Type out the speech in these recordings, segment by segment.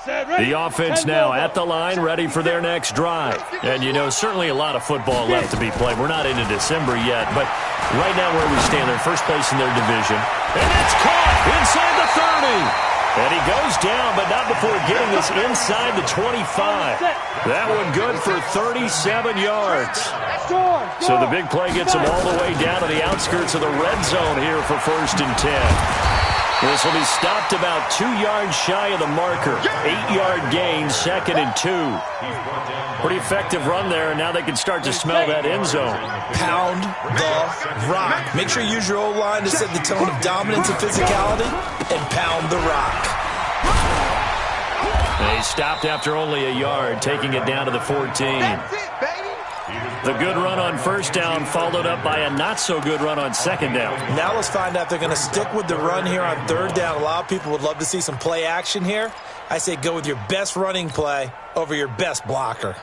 The offense now at the line, ready for their next drive. And, you know, certainly a lot of football left to be played. We're not into December yet, but right now where we stand, they're first place in their division. And it's caught inside the 30. And he goes down, but not before getting this inside the 25. That one good for 37 yards. So the big play gets him all the way down to the outskirts of the red zone here for 1st and 10. This will be stopped about 2 yards shy of the marker. 8-yard gain, 2nd and 2. Pretty effective run there, and now they can start to smell that end zone. Pound the rock. Make sure you use your O-line to set the tone of dominance and physicality, and pound the rock. They stopped after only a yard, taking it down to the 14. The good run on 1st down followed up by a not-so-good run on 2nd down. Now let's find out if they're going to stick with the run here on 3rd down. A lot of people would love to see some play action here. I say go with your best running play over your best blocker.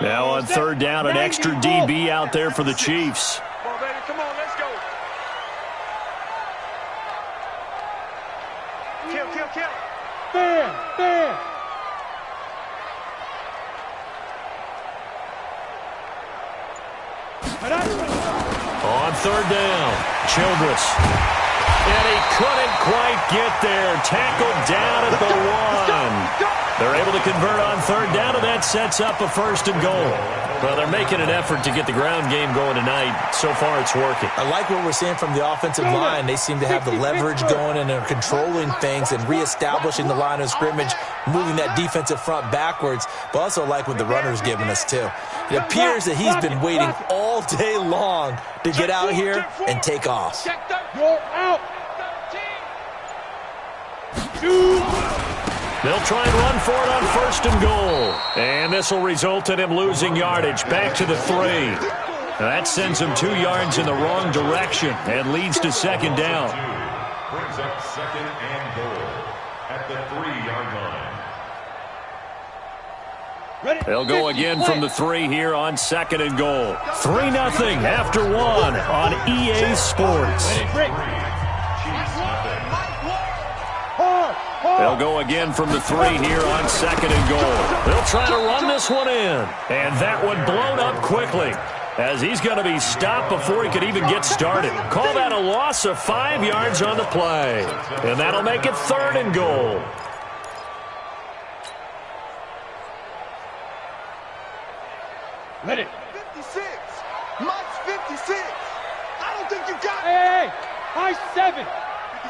Now on 3rd down, an extra DB out there for the Chiefs. Come on, baby. Come on, let's go. Kill. Fair. On 3rd down, Childress. And he couldn't quite get there. Tackled down at the 1. They're able to convert on 3rd down, and that sets up a 1st and goal. Well, they're making an effort to get the ground game going tonight. So far, it's working. I like what we're seeing from the offensive line. They seem to have the leverage going, and they're controlling things and reestablishing the line of scrimmage, moving that defensive front backwards, but also like what the runner's giving us, too. It appears that he's been waiting all day long to get out here and take off. You're out. They'll try and run for it on 1st and goal. And this will result in him losing yardage back to the 3. That sends him 2 yards in the wrong direction and leads to 2nd down. Brings up 2nd and goal at the 3-yard line. They'll go again from the 3 here on 2nd and goal. 3-0 after 1 on EA Sports. They'll go again from the 3 here on 2nd and goal. They'll try to run this one in. And that one blown up quickly, as he's going to be stopped before he could even get started. Call that a loss of 5 yards on the play. And that'll make it 3rd and goal. Let it. 56. Mike's 56. I don't think you got it. Hey, high 7.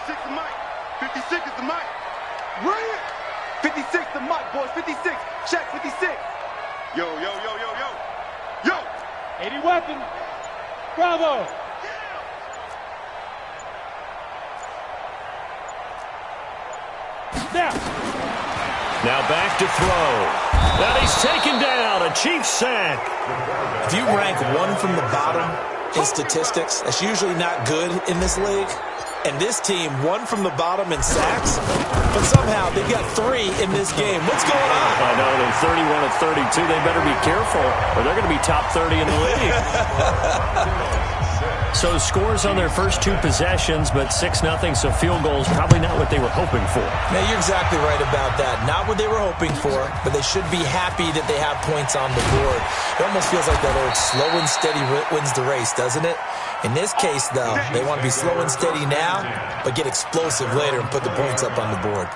56 is Mike. 56 is the Mike. Run it. 56 the Mike, boys. 56. Check 56. Yo. 80 weapon. Bravo. Now back to throw. Now he's taken down. A Chiefs sack. If you rank 1 from the bottom in statistics, that's usually not good in this league. And this team, 1 from the bottom in sacks, but somehow they've got 3 in this game. What's going on? I know, they're 31 of 32. They better be careful, or they're going to be top 30 in the league. So scores on their first 2 possessions, but 6-0, so field goals probably not what they were hoping for. Now, you're exactly right about that. Not what they were hoping for, but they should be happy that they have points on the board. It almost feels like that old slow and steady wins the race, doesn't it? In this case, though, they want to be slow and steady now, but get explosive later and put the points up on the board.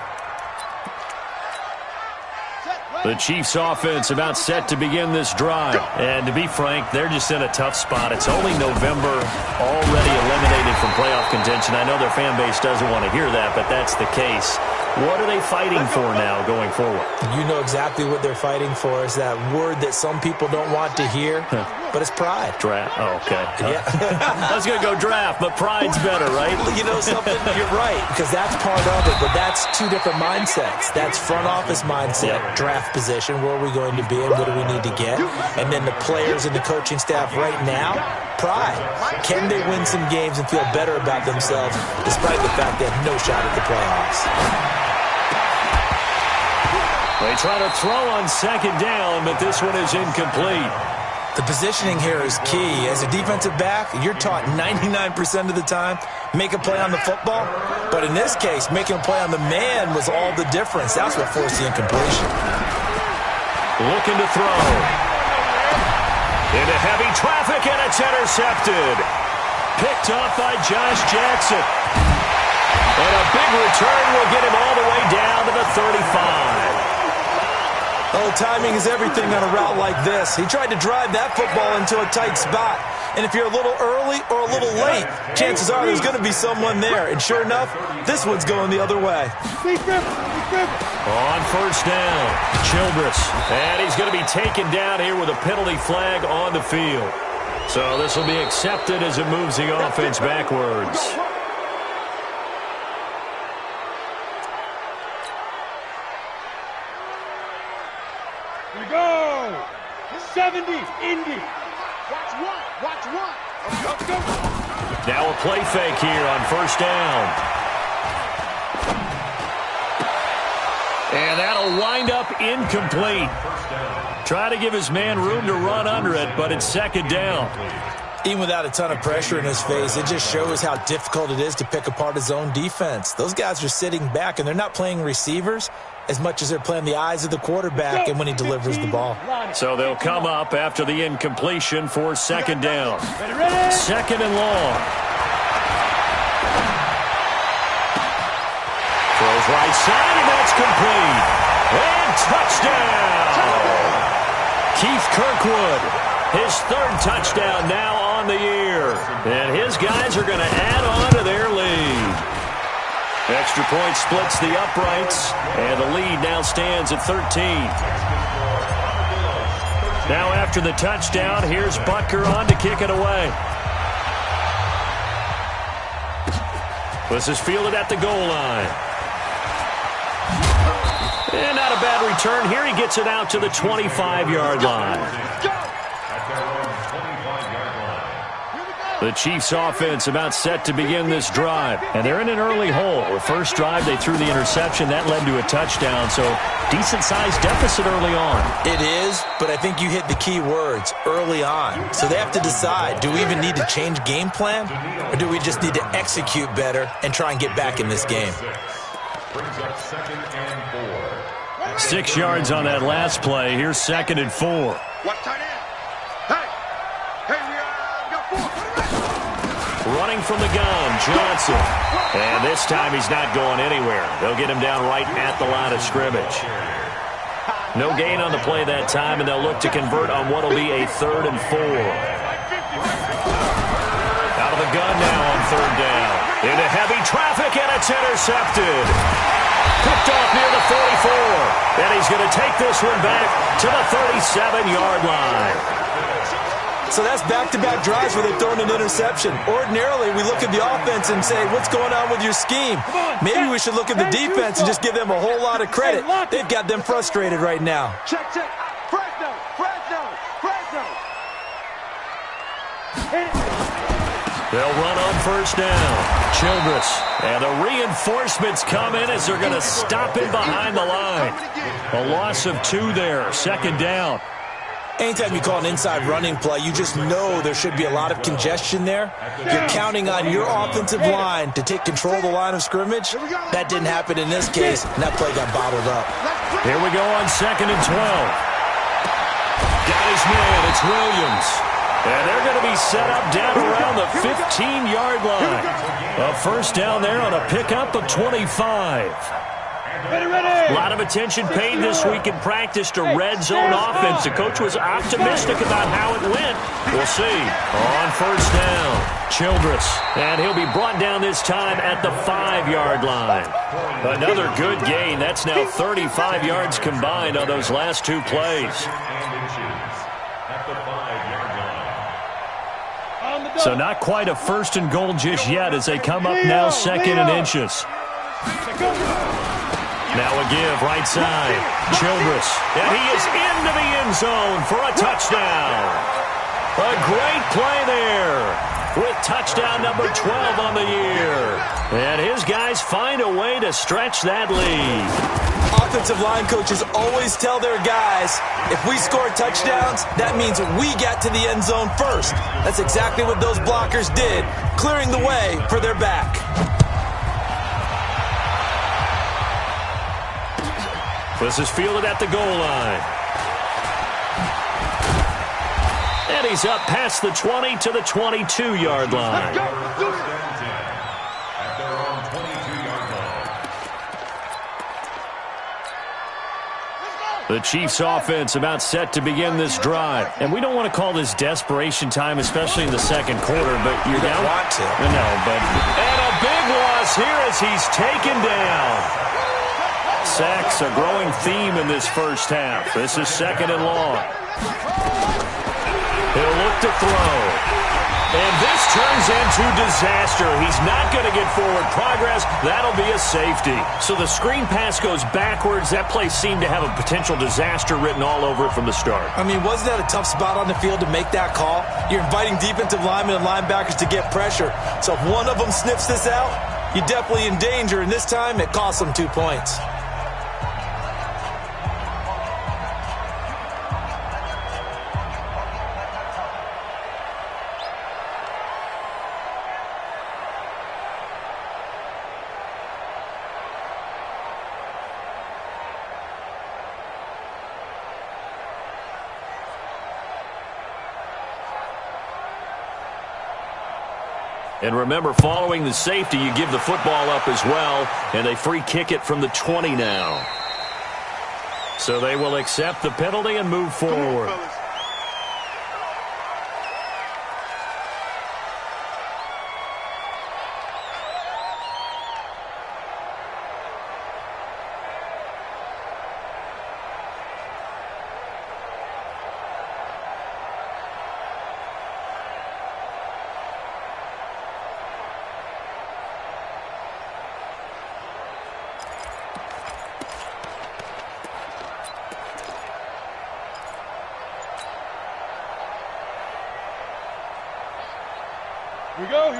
The Chiefs offense about set to begin this drive. And to be frank, they're just in a tough spot. It's only November, already eliminated from playoff contention. I know their fan base doesn't want to hear that, but that's the case. What are they fighting for now going forward? You know exactly what they're fighting for. Is that word that some people don't want to hear, but it's pride. Draft. Oh, okay. Yeah. I was going to go draft, but pride's better, right? You know something? You're right, because that's part of it, but that's 2 different mindsets. That's front office mindset, draft position, where are we going to be and what do we need to get? And then the players and the coaching staff right now, pride. Can they win some games and feel better about themselves despite the fact they have no shot at the playoffs? They try to throw on 2nd down, but this one is incomplete. The positioning here is key. As a defensive back, you're taught 99% of the time, make a play on the football. But in this case, making a play on the man was all the difference. That's what forced the incompletion. Looking to throw. Into heavy traffic, and it's intercepted. Picked off by Josh Jackson. And a big return will get him all the way down to the 35. Oh, timing is everything on a route like this. He tried to drive that football into a tight spot. And if you're a little early or a little late, chances are there's going to be someone there. And sure enough, this one's going the other way. On first down, Childress. And he's going to be taken down here with a penalty flag on the field. So this will be accepted as it moves the offense backwards. Here we go. 70, Indy. Watch one. Now a play fake here on first down. And that'll wind up incomplete. Try to give his man room to run under it, but it's second down. Even without a ton of pressure in his face, it just shows how difficult it is to pick apart his own defense. Those guys are sitting back, and they're not playing receivers as much as they're playing the eyes of the quarterback and when he delivers the ball. So they'll come up after the incompletion for second down. Second and long. Throws right side, and that's complete. And touchdown! Keith Kirkwood, his third touchdown now on the year. And his guys are going to add on to their lead. Extra point splits the uprights, and the lead now stands at 13. Now after the touchdown, here's Butker on to kick it away. This is fielded at the goal line. And not a bad return. Here he gets it out to the 25-yard line. The Chiefs offense about set to begin this drive. And they're in an early hole. The first drive, they threw the interception. That led to a touchdown. So decent-sized deficit early on. It is, but I think you hit the key words, early on. So they have to decide, do we even need to change game plan? Or do we just need to execute better and try and get back in this game? Brings up second and 4. 6 yards on that last play. Here's second and 4. Watch tight end. Hey, we got 4. Running from the gun, Johnson. And this time he's not going anywhere. They'll get him down right at the line of scrimmage. No gain on the play that time, and they'll look to convert on what will be a 3rd and 4. Out of the gun now on 3rd down. Into heavy traffic, and it's intercepted. Picked off near the 44. And he's going to take this one back to the 37-yard line. So that's back-to-back drives where they've thrown an interception. Ordinarily, we look at the offense and say, what's going on with your scheme? Maybe we should look at the defense and just give them a whole lot of credit. They've got them frustrated right now. Check. Fresno. They'll run on first down. Childress. And the reinforcements come in as they're going to stop him behind the line. A loss of 2 there. Second down. Anytime you call an inside running play, you just know there should be a lot of congestion there. You're counting on your offensive line to take control of the line of scrimmage. That didn't happen in this case, and that play got bottled up. Here we go on second and 12. Got his man. It's Williams. And they're going to be set up down around the 15-yard line. A first down there on a pickup of 25. A lot of attention paid this week in practice to red zone offense. The coach was optimistic about how it went. We'll see. On first down, Childress. And he'll be brought down this time at the 5-yard line. Another good gain. That's now 35 yards combined on those last 2 plays. So not quite a first and goal just yet as they come up now second and inches. Now a give, right side. Childress. And he is into the end zone for a touchdown. A great play there. with touchdown number 12 on the year. And his guys find a way to stretch that lead. Offensive line coaches always tell their guys, if we score touchdowns, that means we get to the end zone first. That's exactly what those blockers did, clearing the way for their back. This is fielded at the goal line. And he's up past the 20 to the 22-yard line. At their own 22-yard line. The Chiefs' offense about set to begin this drive. And we don't want to call this desperation time, especially in the second quarter, but you're down. You don't want to. No, but... And a big loss here as he's taken down. Sacks, a growing theme in this first half. This is second and long. He'll look to throw. And this turns into disaster. He's not going to get forward progress. That'll be a safety. So the screen pass goes backwards. That play seemed to have a potential disaster written all over it from the start. I mean, wasn't that a tough spot on the field to make that call? You're inviting defensive linemen and linebackers to get pressure. So if one of them sniffs this out, you're definitely in danger. And this time, it cost them 2 points. And remember, following the safety, you give the football up as well, and they free kick it from the 20 now. So they will accept the penalty and move forward.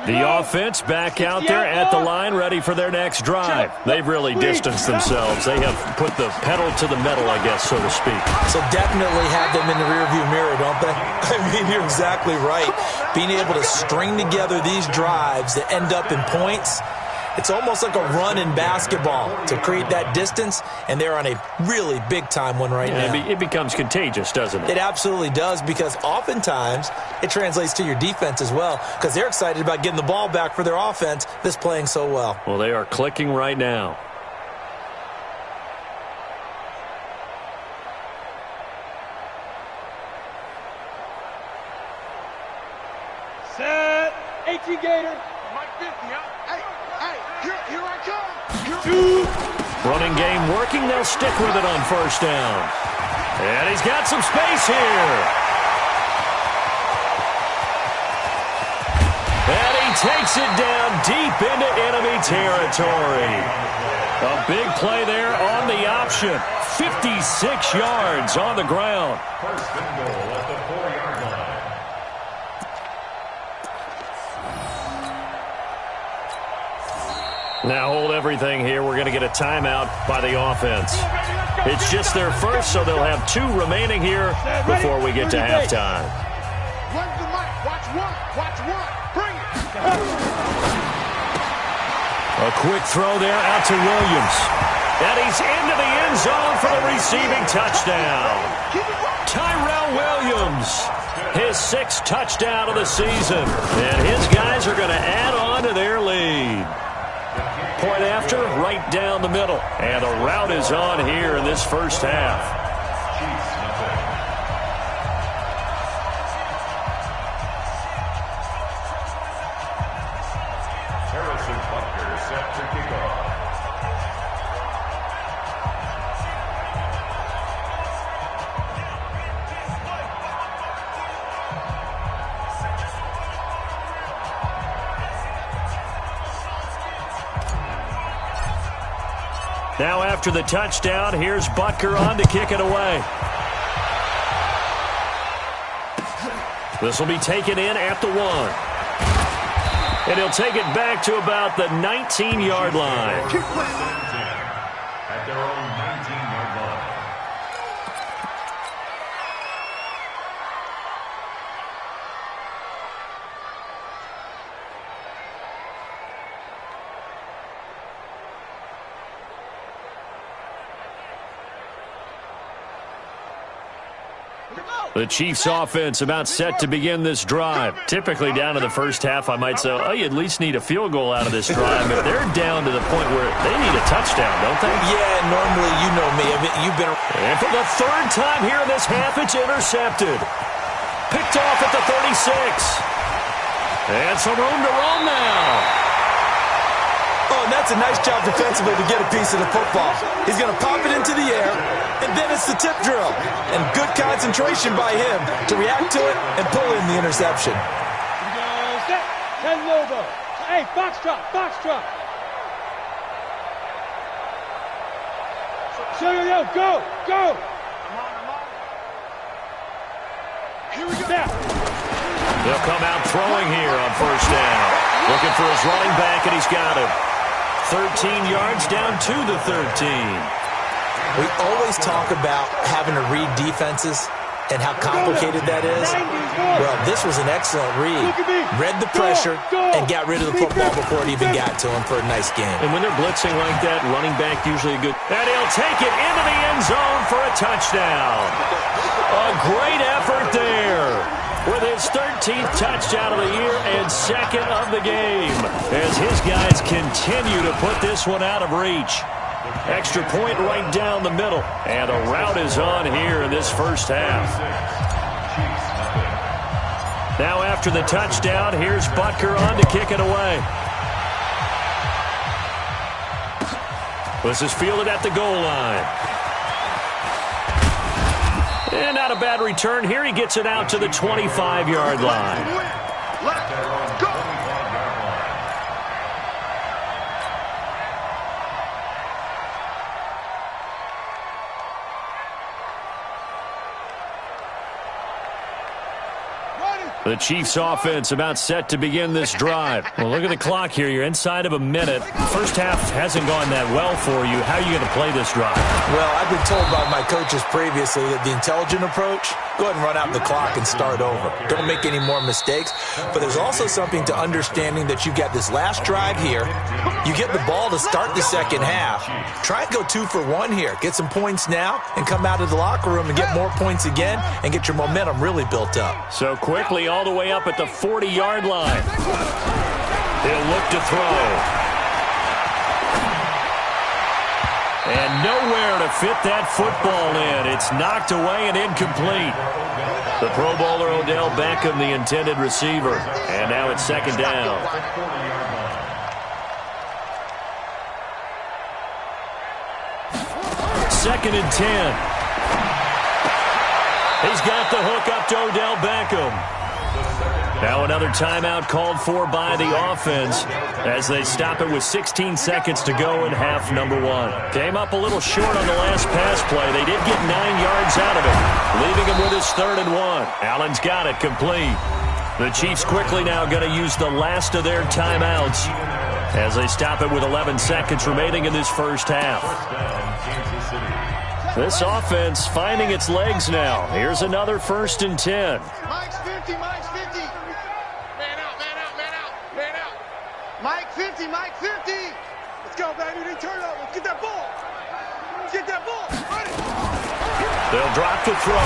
The offense back out there at the line, ready for their next drive. They've really distanced themselves. They have put the pedal to the metal, I guess, so to speak. So definitely have them in the rearview mirror, don't they? I mean, you're exactly right. Being able to string together these drives that end up in points, it's almost like a run in basketball to create that distance, and they're on a really big-time one right now. It becomes contagious, doesn't it? It absolutely does, because oftentimes it translates to your defense as well, because they're excited about getting the ball back for their offense that's playing so well. Well, they are clicking right now. Set. 18 Gator. Mike 50, huh? Hey, here I come. Running game working. They'll stick with it on first down. And he's got some space here. And he takes it down deep into enemy territory. A big play there on the option. 56 yards on the ground. First and goal at the 4-yard line. Now hold everything here. We're going to get a timeout by the offense. It's just their first, so they'll have 2 remaining here before we get to halftime. Run the mic. Watch one. Bring it. A quick throw there out to Williams. And he's into the end zone for the receiving touchdown. Tyrell Williams, his 6th touchdown of the season. And his guys are going to add on to their lead. Point after, right down the middle. And the route is on here in this first half. Chiefs nothing. Harrison Butker set to kick off. Now after the touchdown, here's Butker on to kick it away. This will be taken in at the 1. And he'll take it back to about the 19-yard line. At their own 19-yard line. The Chiefs offense about set to begin this drive. Typically down to the first half, I might say, oh, you at least need a field goal out of this drive. But they're down to the point where they need a touchdown, don't they? Yeah, normally, you know me. You've been... And for the third time here in this half, it's intercepted. Picked off at the 36. And some room to roam now. Oh, and that's a nice job defensively to get a piece of the football. He's going to pop it into the air, and then it's the tip drill. And good concentration by him to react to it and pull in the interception. Set. 10 over. Hey, box drop, box drop. Yo, go, go. Here we go. They'll come out throwing here on first down. Looking for his running back, and he's got him. 13 yards down to the 13. We always talk about having to read defenses and how complicated that is. Well, this was an excellent read. Read the pressure and got rid of the football before it even got to him for a nice game. And when they're blitzing like that, running back usually a good... And he'll take it into the end zone for a touchdown. A great effort there, with his 13th touchdown of the year and second of the game, as his guys continue to put this one out of reach. Extra point right down the middle, and a rout is on here in this first half. Now after the touchdown, here's Butker on to kick it away. This is fielded at the goal line. And not a bad return here. He gets it out to the 25-yard line. Let's go. The Chiefs offense about set to begin this drive. Well, look at the clock here. You're inside of a minute. First half hasn't gone that well for you. How are you going to play this drive? Well, I've been told by my coaches previously that the intelligent approach, go ahead and run out the clock and start over. Don't make any more mistakes. But there's also something to understanding that you got this last drive here. You get the ball to start the second half. Try and go 2 for 1 here. Get some points now and come out of the locker room and get more points again and get your momentum really built up. So quickly all the way up at the 40-yard line. He'll look to throw. And nowhere to fit that football in. It's knocked away and incomplete. The Pro Bowler Odell Beckham, the intended receiver. And now it's second down. Second and 10. He's got the hook up to Odell Beckham. Now another timeout called for by the offense as they stop it with 16 seconds to go in half number 1. Came up a little short on the last pass play. They did get 9 yards out of it, leaving him with his 3rd and 1. Allen's got it complete. The Chiefs quickly now going to use the last of their timeouts as they stop it with 11 seconds remaining in this first half. This offense finding its legs now. Here's another 1st and 10. Mike's 50, Mike's 50. Man out, man out, man out, man out. Mike 50, Mike 50. Let's go, baby. They turn up. Let's get that ball. Let's get that ball. Run it. They'll drop the throw.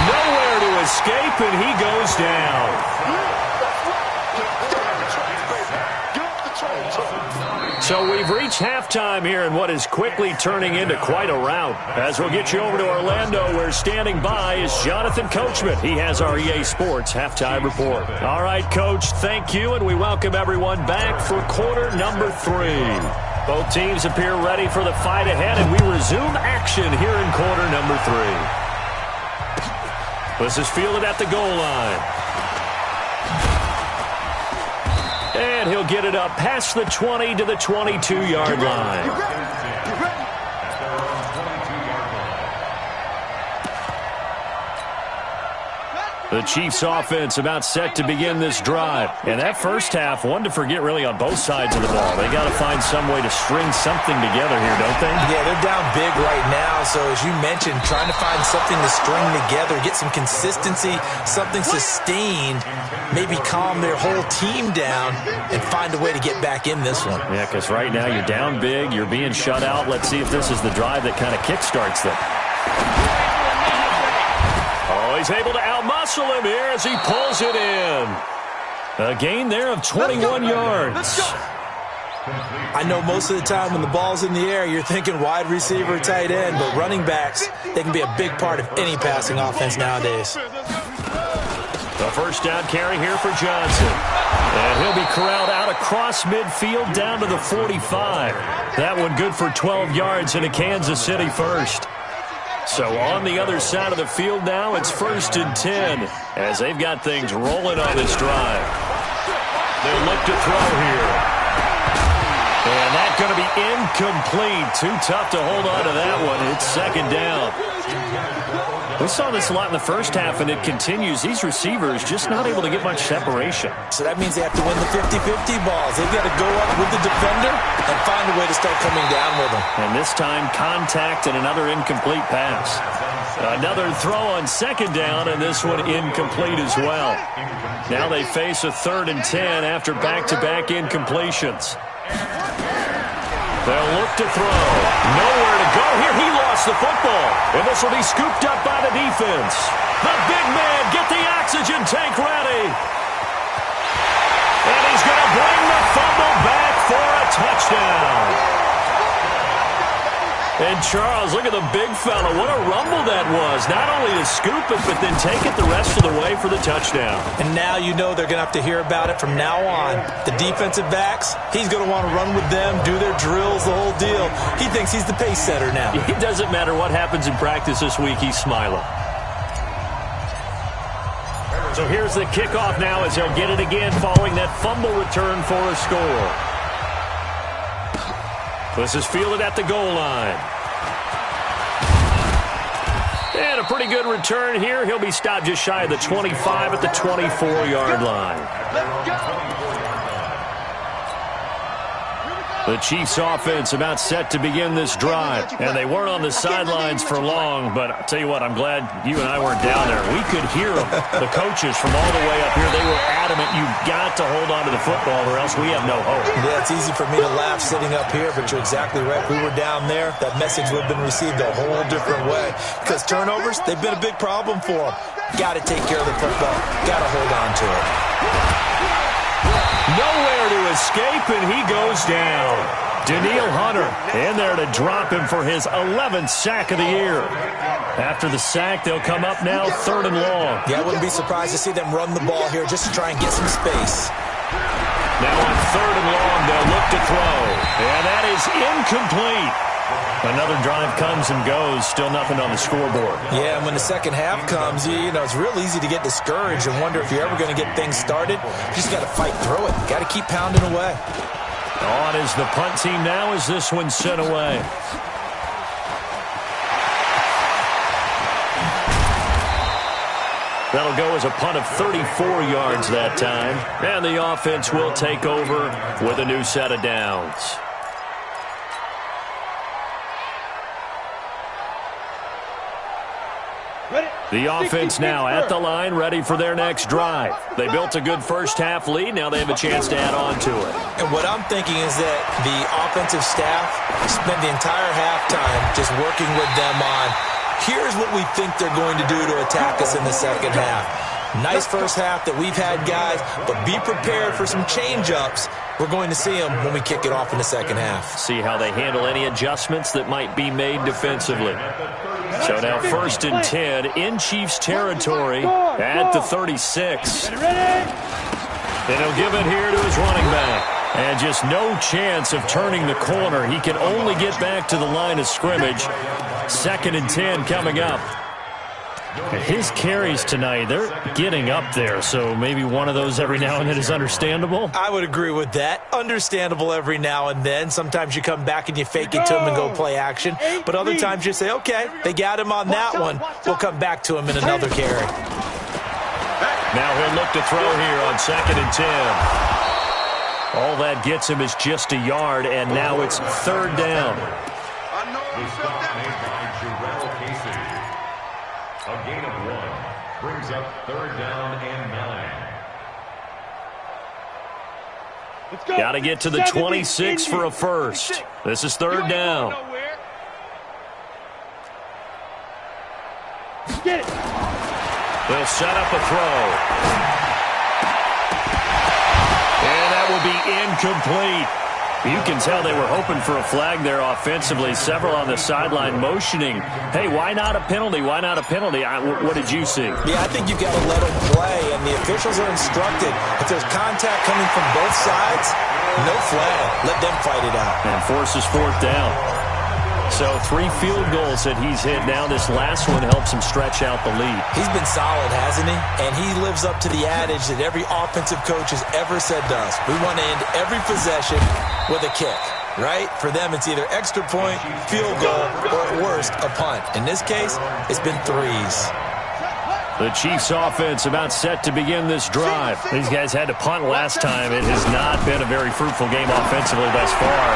Nowhere to escape, and he goes down. So we've reached halftime here in what is quickly turning into quite a rout. As we'll get you over to Orlando, where standing by is Jonathan Coachman. He has our EA Sports Halftime Report. All right, Coach, thank you, and we welcome everyone back for quarter number 3. Both teams appear ready for the fight ahead, and we resume action here in quarter number 3. This is fielded at the goal line. And he'll get it up past the 20 to the 22-yard line. The Chiefs offense about set to begin this drive. And that first half, one to forget really on both sides of the ball. They got to find some way to string something together here, don't they? Yeah, they're down big right now. So as you mentioned, trying to find something to string together, get some consistency, something sustained, maybe calm their whole team down and find a way to get back in this one. Yeah, because right now you're down big, you're being shut out. Let's see if this is the drive that kind of kickstarts them. Oh, he's able to outmuscle him here as he pulls it in. A gain there of 21 yards. I know most of the time when the ball's in the air, you're thinking wide receiver, tight end, but running backs, they can be a big part of any passing offense nowadays. The first down carry here for Johnson. And he'll be corralled out across midfield down to the 45. That one good for 12 yards in a Kansas City first. So on the other side of the field now, it's 1st and 10 as they've got things rolling on this drive. They'll look to throw here. And that's going to be incomplete. Too tough to hold on to that one. It's 2nd down. We saw this a lot in the first half, and it continues. These receivers just not able to get much separation. So that means they have to win the 50-50 balls. They've got to go up with the defender and find a way to start coming down with them. And this time, contact and another incomplete pass. Another throw on 2nd down, and this one incomplete as well. Now they face a 3rd and 10 after back-to-back incompletions. They'll look to throw. Nowhere to go here. He lost the football. And this will be scooped up by the defense. The big man, get the oxygen tank ready. And he's going to bring the fumble back for a touchdown. And Charles, look at the big fella. What a rumble that was. Not only to scoop it, but then take it the rest of the way for the touchdown. And now you know they're going to have to hear about it from now on. The defensive backs, he's going to want to run with them, do their drills, the whole deal. He thinks he's the pace setter now. It doesn't matter what happens in practice this week, he's smiling. So here's the kickoff now as they'll get it again following that fumble return for a score. This is fielded at the goal line. And a pretty good return here. He'll be stopped just shy of the 25 at the 24-yard line. The Chiefs offense about set to begin this drive. And they weren't on the sidelines for long, but I'll tell you what, I'm glad you and I weren't down there. We could hear them, the coaches from all the way up here. They were adamant, you've got to hold on to the football or else we have no hope. Yeah, it's easy for me to laugh sitting up here, but you're exactly right. If we were down there, that message would have been received a whole different way. Because turnovers, they've been a big problem for them. Got to take care of the football. Got to hold on to it. Nowhere to escape, and he goes down. Danielle Hunter in there to drop him for his 11th sack of the year. After the sack, they'll come up now 3rd and long. Yeah, I wouldn't be surprised to see them run the ball here just to try and get some space. Now on 3rd and long, they'll look to throw. And that is incomplete. Another drive comes and goes, still nothing on the scoreboard. Yeah, and when the second half comes, you know, it's real easy to get discouraged and wonder if you're ever going to get things started. You just got to fight through it. Got to keep pounding away. On is the punt team now as this one's sent away. That'll go as a punt of 34 yards that time. And the offense will take over with a new set of downs. The offense now at the line, ready for their next drive. They built a good first half lead. Now they have a chance to add on to it. And what I'm thinking is that the offensive staff spent the entire halftime just working with them on, here's what we think they're going to do to attack us in the second half. Nice first half that we've had, guys, but be prepared for some change-ups. We're going to see them when we kick it off in the second half. See how they handle any adjustments that might be made defensively. So now 1st and 10 in Chiefs territory at the 36. And he'll give it here to his running back. And just no chance of turning the corner. He can only get back to the line of scrimmage. 2nd and 10 coming up. His carries tonight, they're getting up there, so maybe one of those every now and then is understandable. I would agree with that. Understandable every now and then. Sometimes you come back and you fake it to him and go play action. But other times you say, okay, they got him on that one. We'll come back to him in another carry. Now he'll look to throw here on 2nd and 10. All that gets him is just a yard, and now it's 3rd down. The stop made by Jurrell Casey. A gain of 1 brings up 3rd down and 9. Got to get to the 26 for a first. This is 3rd down. Get it. They'll set up a throw. And that will be incomplete. You can tell they were hoping for a flag there offensively. Several on the sideline motioning, hey, why not a penalty? Why not a penalty? What did you see? Yeah, I think you've got to let them play, and the officials are instructed. If there's contact coming from both sides, no flag. Let them fight it out. And forces 4th down. So 3 field goals that he's hit now. This last one helps him stretch out the lead. He's been solid, hasn't he? And he lives up to the adage that every offensive coach has ever said to us. We want to end every possession with a kick, right? For them, it's either extra point, field goal, or at worst, a punt. In this case, it's been 3s. The Chiefs offense about set to begin this drive. These guys had to punt last time. It has not been a very fruitful game offensively thus far.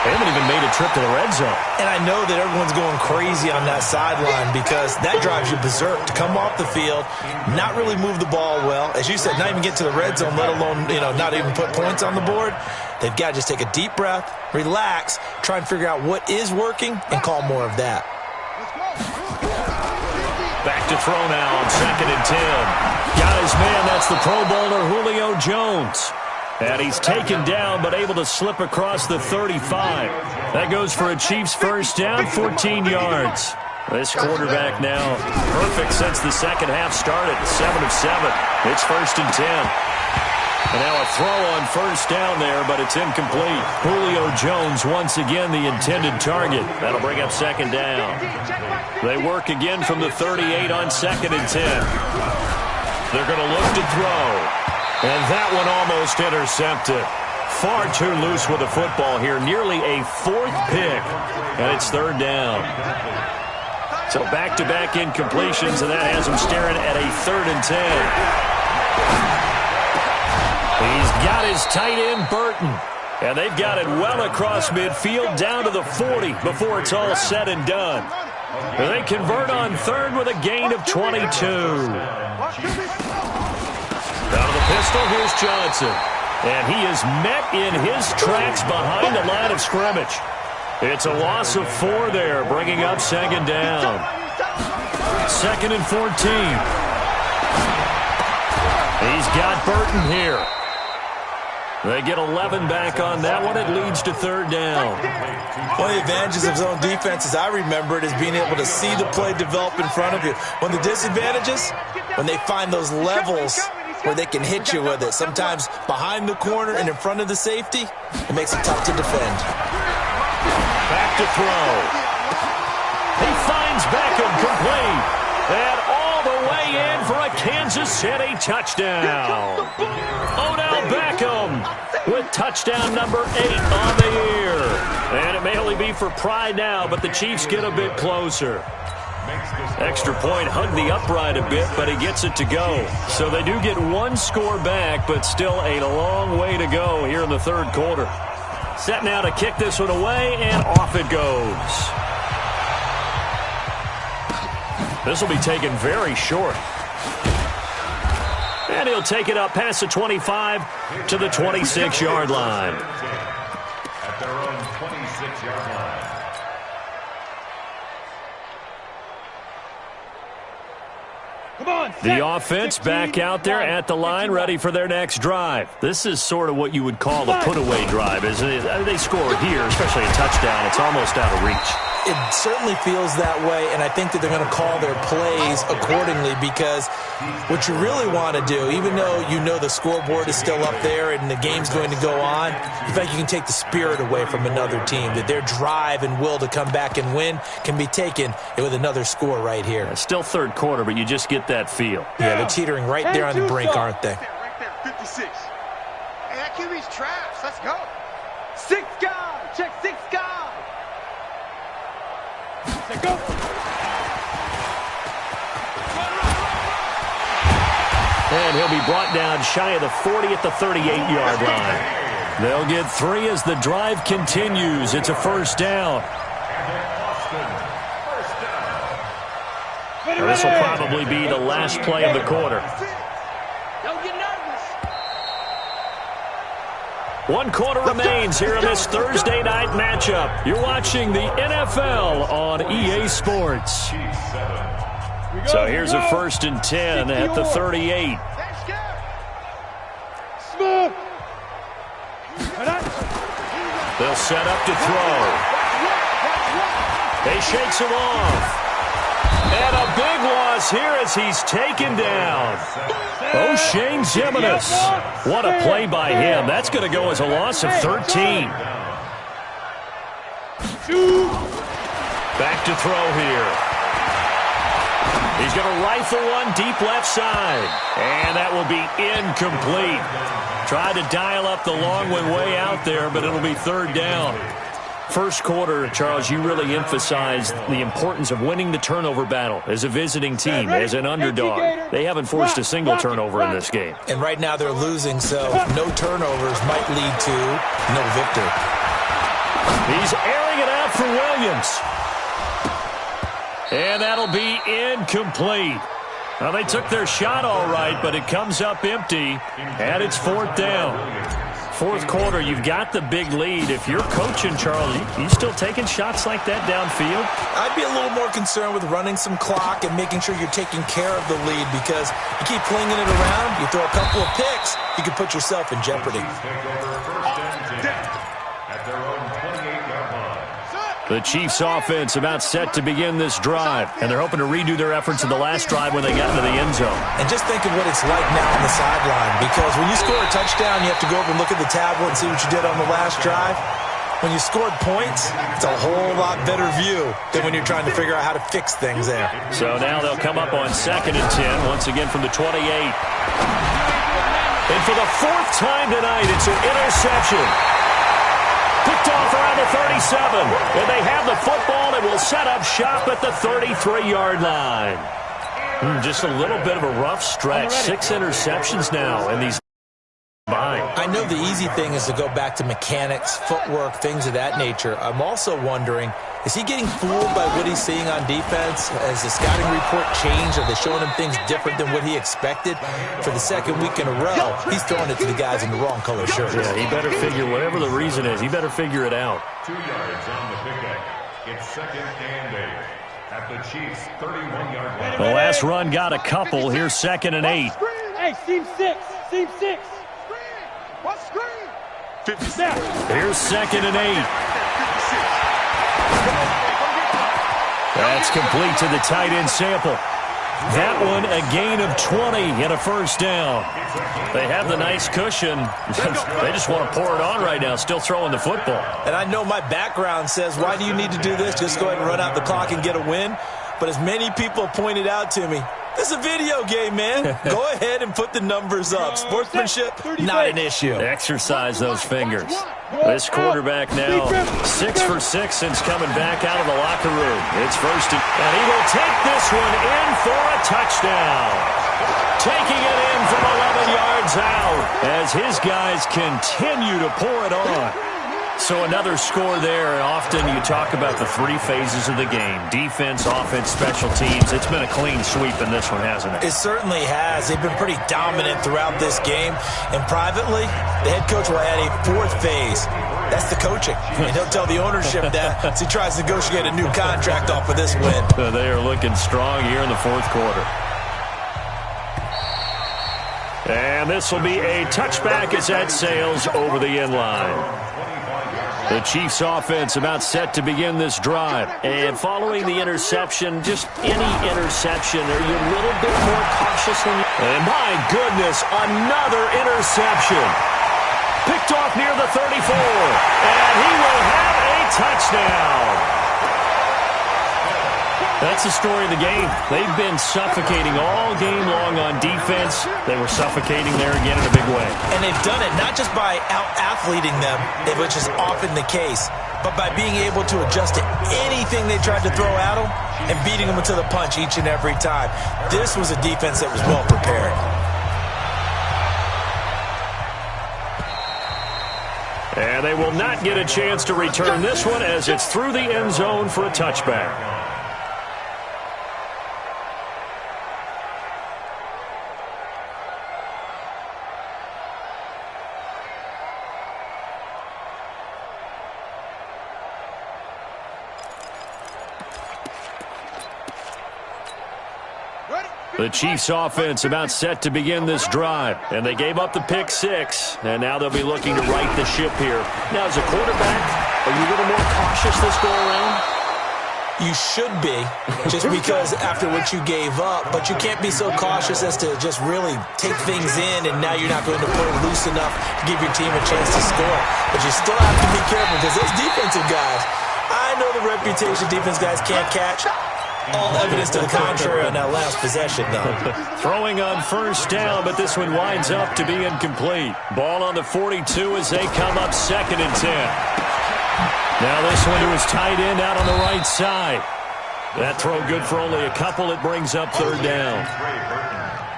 They haven't even made a trip to the red zone. And I know that everyone's going crazy on that sideline because that drives you berserk to come off the field, not really move the ball well. As you said, not even get to the red zone, let alone, not even put points on the board. They've got to just take a deep breath, relax, try and figure out what is working, and call more of that. Back to throw now on 2nd and 10. Got his man. That's the Pro Bowler Julio Jones. And he's taken down but able to slip across the 35. That goes for a Chiefs first down, 14 yards. This quarterback now perfect since the second half started, 7 of 7. It's 1st and 10. And now a throw on first down there, but it's incomplete. Julio Jones once again the intended target. That'll bring up 2nd down. They work again from the 38 on 2nd and 10. They're going to look to throw. And that one almost intercepted. Far too loose with the football here. Nearly a 4th pick. And it's 3rd down. So back-to-back incompletions, and that has him staring at a 3rd and 10. He's got his tight end, Burton. And they've got it well across midfield down to the 40 before it's all said and done. And they convert on 3rd with a gain of 22. Out of the pistol, here's Johnson. And he is met in his tracks behind the line of scrimmage. It's a loss of 4 there, bringing up 2nd down. 2nd and 14. He's got Burton here. They get 11 back on that one. It leads to 3rd down. One of the advantages of zone defense, as I remember it, is being able to see the play develop in front of you. One of the disadvantages, when they find those levels where they can hit you with it. Sometimes behind the corner and in front of the safety, it makes it tough to defend. Back to throw. He finds Beckham complete. And all the way in for a Kansas City touchdown. Odell Beckham with touchdown number 8 on the year. And it may only be for pride now, but the Chiefs get a bit closer. Extra point hugged the upright a bit, but he gets it to go. So they do get 1 score back, but still a long way to go here in the 3rd quarter. Set now to kick this one away, and off it goes. This will be taken very short. And he'll take it up past the 25 to the 26-yard line. At their own 26-yard line. The offense back out there at the line, ready for their next drive. This is sort of what you would call a put-away drive, isn't it? They score here, especially a touchdown. It's almost out of reach. It certainly feels that way, and I think that they're going to call their plays accordingly because what you really want to do, even though you know the scoreboard is still up there and the game's going to go on, in fact, you can take the spirit away from another team, that their drive and will to come back and win can be taken with another score right here. It's still 3rd quarter, but you just get that feel. Yeah, they're teetering right there on the brink, aren't they? Right there, 56. Hey, that QB's trash. Let's go. 6 guys. Check 6 guys. Let's go. And he'll be brought down shy of the 40 at the 38-yard line. They'll get 3 as the drive continues. It's a first down. This will probably be the last play of the quarter. Don't get nervous. 1 quarter remains here in this Thursday night matchup. You're watching the NFL on EA Sports. So here's a 1st and 10 at the 38. Smooth. They'll set up to throw. He shakes him off. And a big loss here as he's taken down. O'Shane Ximines. What a play by him. That's going to go as a loss of 13. Back to throw here. He's going to rifle one deep left side. And that will be incomplete. Tried to dial up the long way out there, but it'll be 3rd down. First quarter, Charles, you really emphasized the importance of winning the turnover battle as a visiting team, as an underdog. They haven't forced a single turnover in this game. And right now they're losing, so no turnovers might lead to no victory. He's airing it out for Williams. And that'll be incomplete. Well, they took their shot all right, but it comes up empty, and it's 4th down. 4th quarter, you've got the big lead. If you're coaching, Charles, you still taking shots like that downfield? I'd be a little more concerned with running some clock and making sure you're taking care of the lead, because you keep flinging it around, you throw a couple of picks, you can put yourself in jeopardy. The Chiefs offense about set to begin this drive, and they're hoping to redo their efforts in the last drive when they got into the end zone. And just think of what it's like now on the sideline, because when you score a touchdown, you have to go over and look at the tablet and see what you did on the last drive. When you scored points, it's a whole lot better view than when you're trying to figure out how to fix things there. So now they'll come up on 2nd and 10, once again from the 28. And for the 4th time tonight, it's an interception. Picked off around the 37. And they have the football and will set up shop at the 33-yard line. Just a little bit of a rough stretch. 6 interceptions now in these combined. I know the easy thing is to go back to mechanics, footwork, things of that nature. I'm also wondering, is he getting fooled by what he's seeing on defense? Has the scouting report changed? Are they showing him things different than what he expected? For the 2nd week in a row, he's throwing it to the guys in the wrong color shirts. Yeah, he better figure, whatever the reason is, he better figure it out. 2 yards on the pickup. It's 2nd and 8 at the Chiefs' 31-yard line. The last run got a couple. Here's 2nd and 8. Hey, seam 6. Seam 6. What screen? 56. Here's 2nd and 8. That's complete to the tight end sample. That one a gain of 20 and a first down. They have the nice cushion. They just want to pour it on right now, still throwing the football. And I know my background says, why do you need to do this? Just go ahead and run out the clock and get a win. But as many people pointed out to me, this is a video game, man. Go ahead and put the numbers up. Sportsmanship, not an issue. Exercise those fingers. This quarterback now 6 for 6 since coming back out of the locker room. It's 1st and he will take this one in for a touchdown. Taking it in from 11 yards out as his guys continue to pour it on. So another score there. Often you talk about the 3 phases of the game. Defense, offense, special teams. It's been a clean sweep in this one, hasn't it? It certainly has. They've been pretty dominant throughout this game. And privately, the head coach will add a 4th phase. That's the coaching. And he'll tell the ownership that as he tries to negotiate a new contract off of this win. They are looking strong here in the 4th quarter. And this will be a touchback as that sails over the end line. The Chiefs offense about set to begin this drive. And following the interception, just any interception, are you a little bit more cautious? And my goodness, another interception. Picked off near the 34. And he will have a touchdown. That's the story of the game. They've been suffocating all game long on defense. They were suffocating there again in a big way. And they've done it not just by out-athleting them, which is often the case, but by being able to adjust to anything they tried to throw at them and beating them to the punch each and every time. This was a defense that was well prepared. they will not get a chance to return this one as it's through the end zone for a touchback. The Chiefs offense about set to begin this drive, and they gave up the pick six, and now they'll be looking to right the ship here. Now, as a quarterback, are you a little more cautious this go around? You should be, just because after what you gave up, but you can't be so cautious as to just really take things in, and now you're not going to play loose enough to give your team a chance to score. But you still have to be careful because those defensive guys, I know the reputation defense guys can't catch. All evidence to the contrary on that last possession, though. Throwing on first down, but this one winds up to be incomplete. Ball on the 42 as they come up 2nd and 10. Now this one to his tight end out on the right side. That throw good for only a couple. It brings up 3rd down.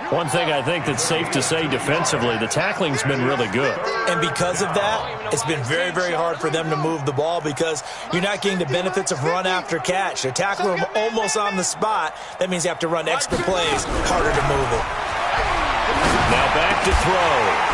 One thing I think that's safe to say defensively, the tackling's been really good. And because of that, it's been very, very hard for them to move the ball because you're not getting the benefits of run after catch. They're tackling them almost on the spot. That means you have to run extra plays, harder to move it. Now back to throw.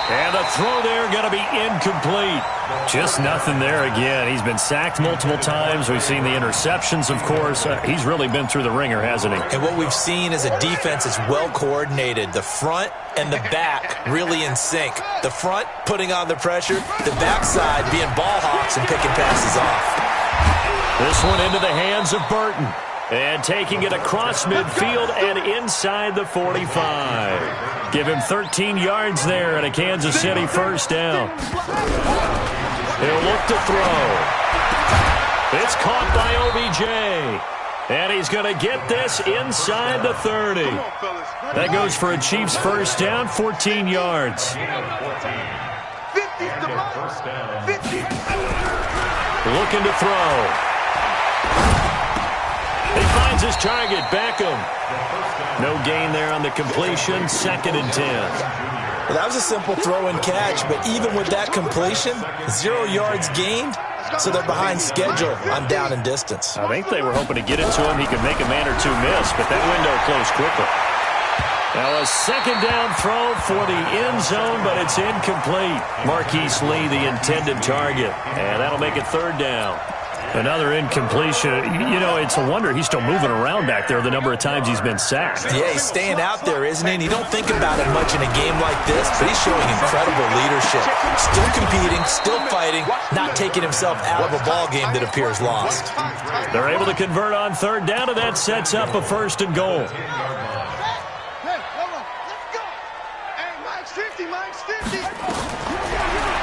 And the throw there going to be incomplete. Just nothing there again. He's been sacked multiple times. We've seen the interceptions, of course. He's really been through the ringer, hasn't he? And what we've seen is a defense that's well coordinated. The front and the back really in sync. The front putting on the pressure. The backside being ball hawks and picking passes off. This one into the hands of Burton. And taking it across midfield and inside the 45. Give him 13 yards there and a Kansas City first down. He'll look to throw. It's caught by OBJ. And he's going to get this inside the 30. That goes for a Chiefs first down, 14 yards. Looking to throw. He finds his target, Beckham. No gain there on the completion, 2nd and 10. Well, that was a simple throw and catch, but even with that completion, 0 yards gained, so they're behind schedule on down and distance. I think they were hoping to get it to him. He could make a man or two miss, but that window closed quickly. Now a 2nd down throw for the end zone, but it's incomplete. Marquise Lee, the intended target, and that'll make it 3rd down. Another incompletion. You know, it's a wonder he's still moving around back there the number of times he's been sacked. Yeah, he's staying out there, isn't he? And you don't think about it much in a game like this, but he's showing incredible leadership. Still competing, still fighting, not taking himself out of a ball game that appears lost. They're able to convert on 3rd down, and that sets up a 1st and goal.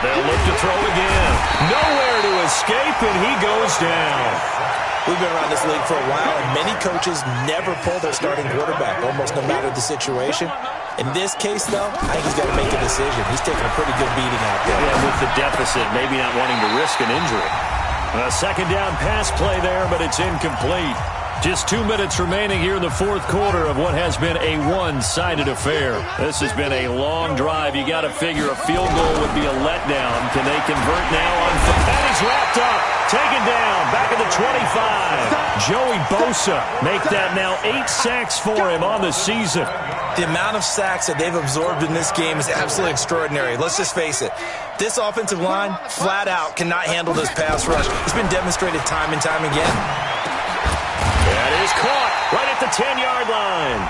They'll look to throw again. Nowhere to escape, and he goes down. We've been around this league for a while, and many coaches never pull their starting quarterback, almost no matter the situation. In this case, though, I think he's got to make a decision. He's taking a pretty good beating out there. Yeah, with the deficit, maybe not wanting to risk an injury. A 2nd down pass play there, but it's incomplete. Just 2 minutes remaining here in the 4th quarter of what has been a one-sided affair. This has been a long drive. You got to figure a field goal would be a letdown. Can they convert now on foot? And he's wrapped up. Taken down. Back at the 25. Joey Bosa make that now 8 sacks for him on the season. The amount of sacks that they've absorbed in this game is absolutely extraordinary. Let's just face it. This offensive line, flat out, cannot handle this pass rush. It's been demonstrated time and time again. That is caught right at the 10-yard line.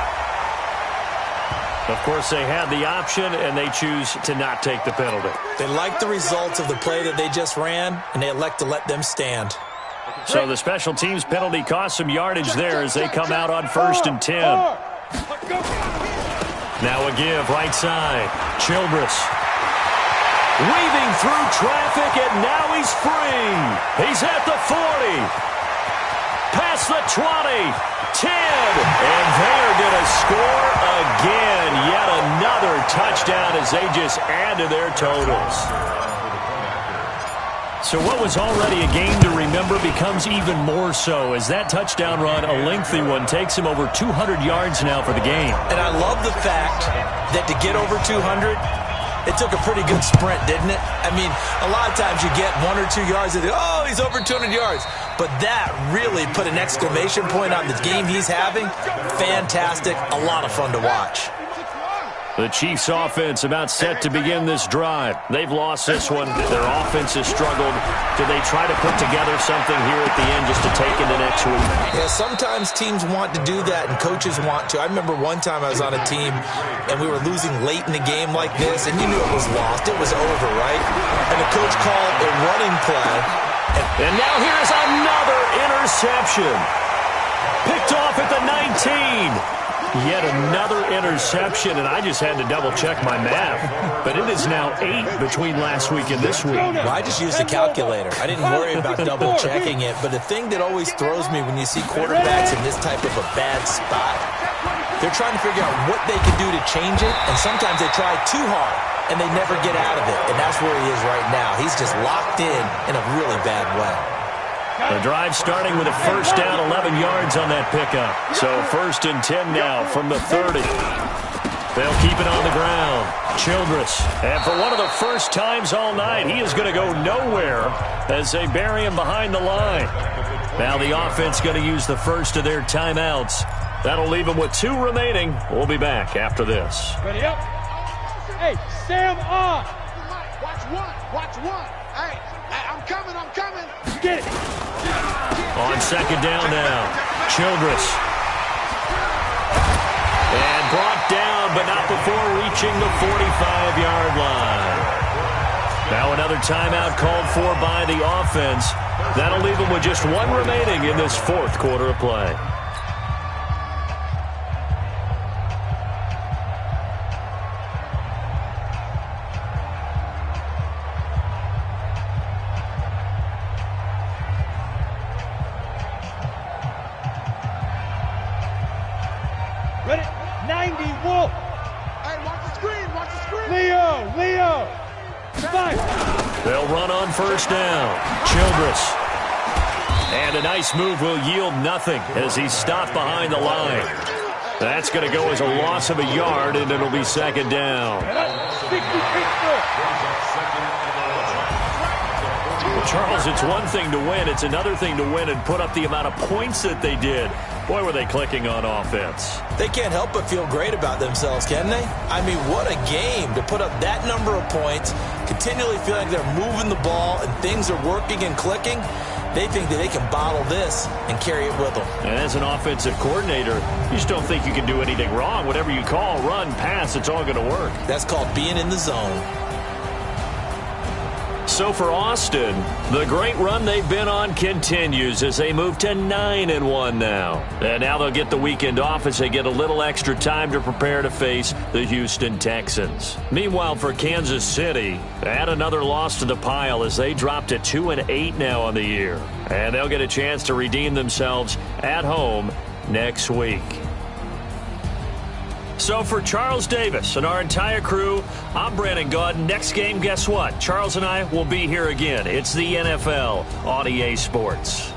Of course, they had the option, and they choose to not take the penalty. They like the results of the play that they just ran, and they elect to let them stand. So the special teams penalty cost some yardage there as they come out on 1st and 10. Now a give, right side. Childress. Weaving through traffic, and now he's free. He's at the 40. Past the 20, 10, and they're going to score again. Yet another touchdown as they just add to their totals. So what was already a game to remember becomes even more so as that touchdown run, a lengthy one, takes him over 200 yards now for the game. And I love the fact that to get over 200, It took a pretty good sprint, didn't it? I mean, a lot of times you get 1 or 2 yards and think, oh, he's over 200 yards. But that really put an exclamation point on the game he's having. Fantastic. A lot of fun to watch. The Chiefs' offense about set to begin this drive. They've lost this one. Their offense has struggled. Do they try to put together something here at the end just to take into next week? Yeah, sometimes teams want to do that and coaches want to. I remember one time I was on a team and we were losing late in the game like this, and you knew it was lost. It was over, right? And the coach called a running play. And now here's another interception. Picked off at the 19. Yet another interception, and I just had to double-check my math. But it is now 8 between last week and this week. Well, I just used a calculator. I didn't worry about double-checking it. But the thing that always throws me when you see quarterbacks in this type of a bad spot, they're trying to figure out what they can do to change it, and sometimes they try too hard, and they never get out of it. And that's where he is right now. He's just locked in a really bad way. The drive starting with a first down, 11 yards on that pickup. So 1st and 10 now from the 30. They'll keep it on the ground. Childress. And for one of the first times all night, he is going to go nowhere as they bury him behind the line. Now the offense going to use the first of their timeouts. That'll leave them with 2 remaining. We'll be back after this. Ready up. Hey, Sam on. Watch one. Watch one. Hey, I'm coming. I'm coming. Get it. On 2nd down now, Childress. And brought down, but not before reaching the 45-yard line. Now another timeout called for by the offense. That'll leave them with just 1 remaining in this 4th quarter of play. Ready? 90, Wolf. Hey, watch the screen. Watch the screen. Leo. Fire. They'll run on 1st down. Childress. And a nice move will yield nothing as he's stopped behind the line. That's going to go as a loss of a yard, and it'll be 2nd down. Well, Charles, it's one thing to win. It's another thing to win and put up the amount of points that they did. Boy, were they clicking on offense. They can't help but feel great about themselves, can they? I mean, what a game to put up that number of points, continually feeling they're moving the ball and things are working and clicking. They think that they can bottle this and carry it with them. And as an offensive coordinator, you just don't think you can do anything wrong. Whatever you call, run, pass, it's all going to work. That's called being in the zone. So for Austin, the great run they've been on continues as they move to 9-1 now. And now they'll get the weekend off as they get a little extra time to prepare to face the Houston Texans. Meanwhile, for Kansas City, add another loss to the pile as they drop to 2-8 now on the year. And they'll get a chance to redeem themselves at home next week. So for Charles Davis and our entire crew, I'm Brandon Gaudin. Next game, guess what? Charles and I will be here again. It's the NFL on EA Sports.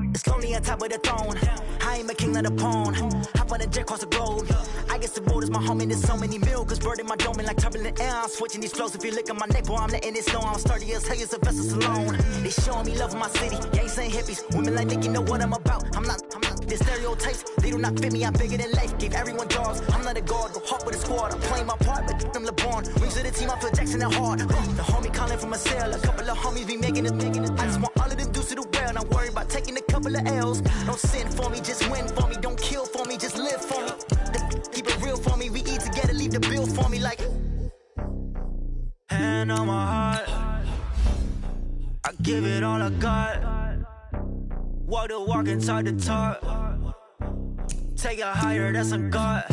It's lonely on top of the throne. I ain't a king, not a pawn. Hop on a jet across the globe. I guess the world is my home and there's so many milk. Bird in my dome and like turbulent air. I'm switching these flows. If you look at my neck, boy, I'm letting it snow. I'm sturdy as hell as a vessel alone. They showing me love in my city. Gangs ain't hippies. Women like they know what I'm about. I'm not. The stereotypes, they do not fit me. I'm bigger than life. Gave everyone jobs. I'm not a guard. Go hard with a squad. I'm playing my part, but them LeBron. Rings to the team. I feel Jackson and hard. The homie calling from a cell. A couple of homies be making it. I just want all of them dudes to do well. Not worry about taking a couple of L's. Don't sin for me, just win for me. Don't kill for me, just live for me. Keep it real for me. We eat together, leave the bill for me like. Hand on my heart, I give it all I got. Walk the walk and talk the talk. Take it higher, that's a God.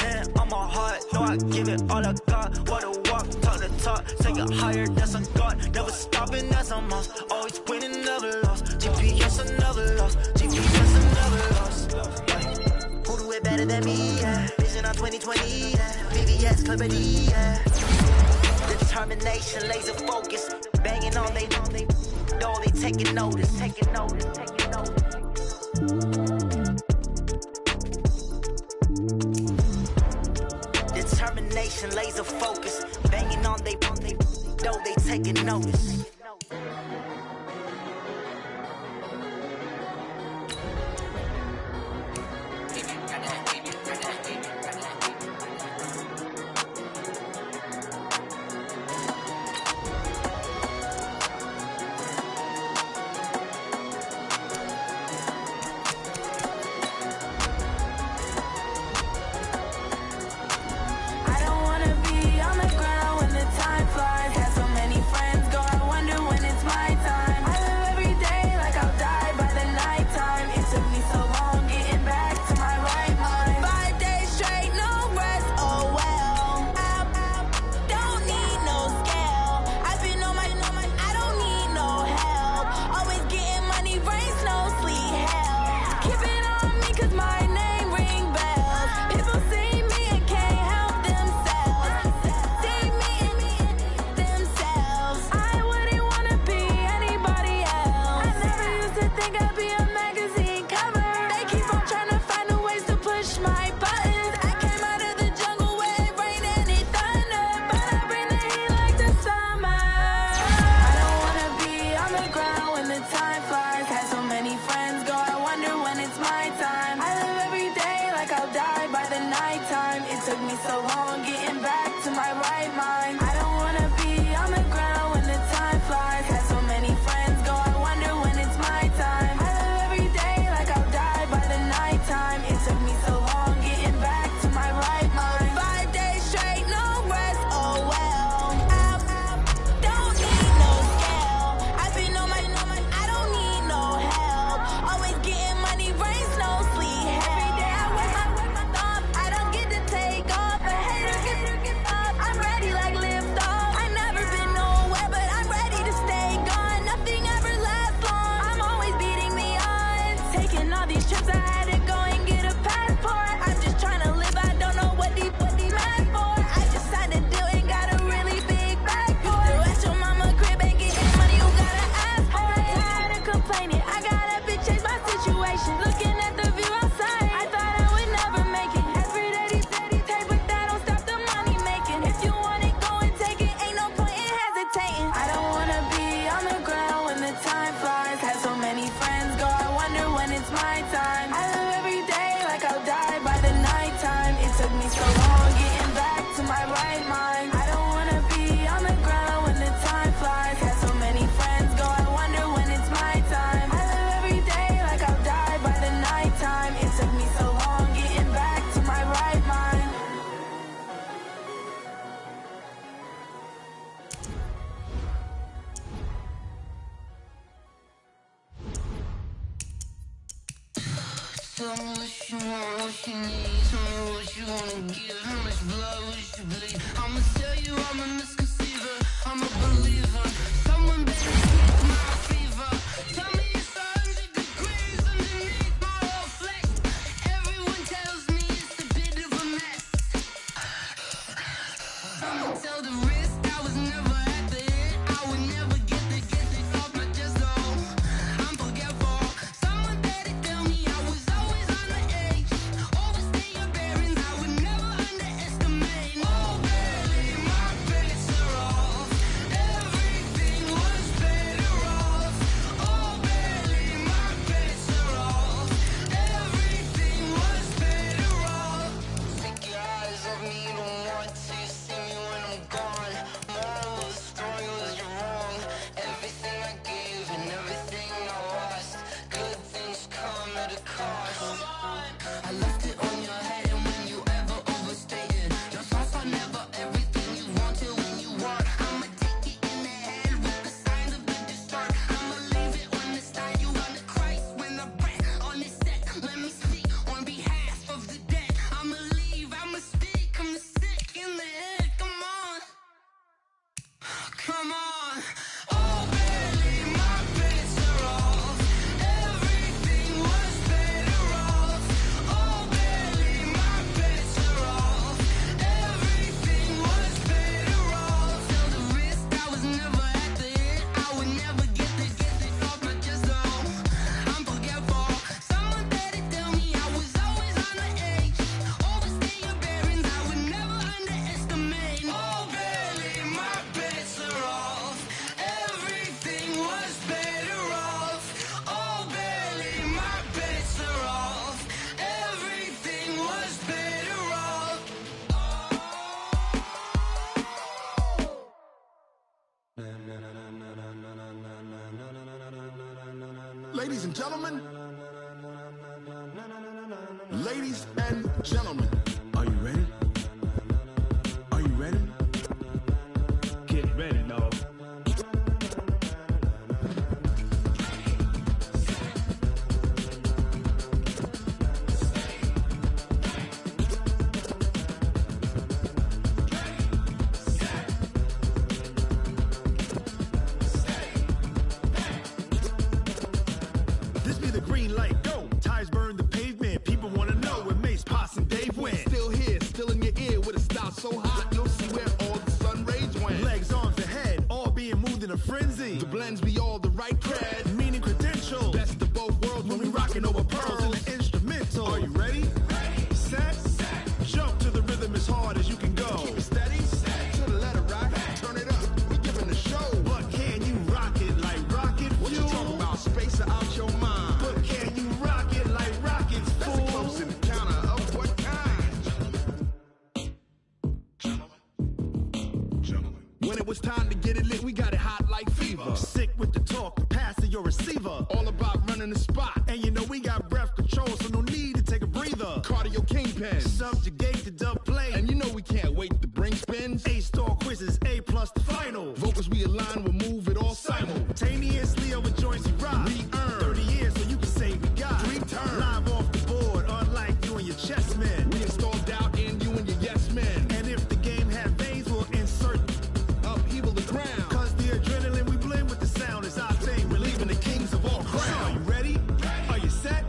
hand on my heart, know I give it all I got. What a walk, talk the talk, take it higher, that's a God. Never stopping, that's a must. Always winning, never lost. GPS, I never lost. GPS, I never lost. Who do it better than me? Yeah. Vision on 2020. Yeah. VVS, Clarity. Yeah. Determination, laser focus, banging on they know they taking notice. Determination, laser focus, banging on they know they taking notice. Tell me what you want, what you need. Tell me what you wanna give. How much blood would you bleed? I'ma tell you I'm a misconceiver. I'm a believer. Someone better get my fever. Tell me it's 100 degrees underneath my whole flesh. Everyone tells me it's a bit of a mess. I'ma tell the risk I was never at the end. I would never get this off my chest though. I'm forgetful. Someone better tell me I was always on the edge. Overstay your bearings, I would never underestimate. Oh baby, my bets are off. Everything gentlemen. Ladies and gentlemen, are you ready? Are you ready? Get ready, dog. This be the green light, go. Tires burn the pavement. People want to know where Mace, Potts, and Dave went. Still here, still in your ear with a style so hot, you'll see where all the sun rays went. Legs, arms, and head, all being moved in a frenzy. The blends be all the right cred, meaning credential. Best of both worlds when we rockin' over pearls in the instrumental. Are you ready? Set, jump to the rhythm as hard as you can go. Keep it steady, to the letter right, turn it up, we giving the show. But can you rock it like rocket fuel? What you talking about, space or out your mind? But can you rock it like rockets, fool? That's a close encounter of what kind? Gentlemen. When it was time to get it lit, we got it hot like fever. Sick with the talk, passing your receiver. All about running the spot. And you know we got breath control, so no need to take a breather. Cardio kingpin, subjugate the dub play. And you know we can't wait to bring spins. A-star quizzes, A+ the final. Vocals we align, we'll move it all simultaneously over joints we rock. We earn 30 years, so you can say we got 3 turns. Live off the board, unlike you and your chess men. We install doubt in you and your yes men. And if the game had veins, we'll insert upheaval the ground. Cause the adrenaline we blend with the sound is our thing. We're leaving the kings of all crowns. Are you ready? Are you set?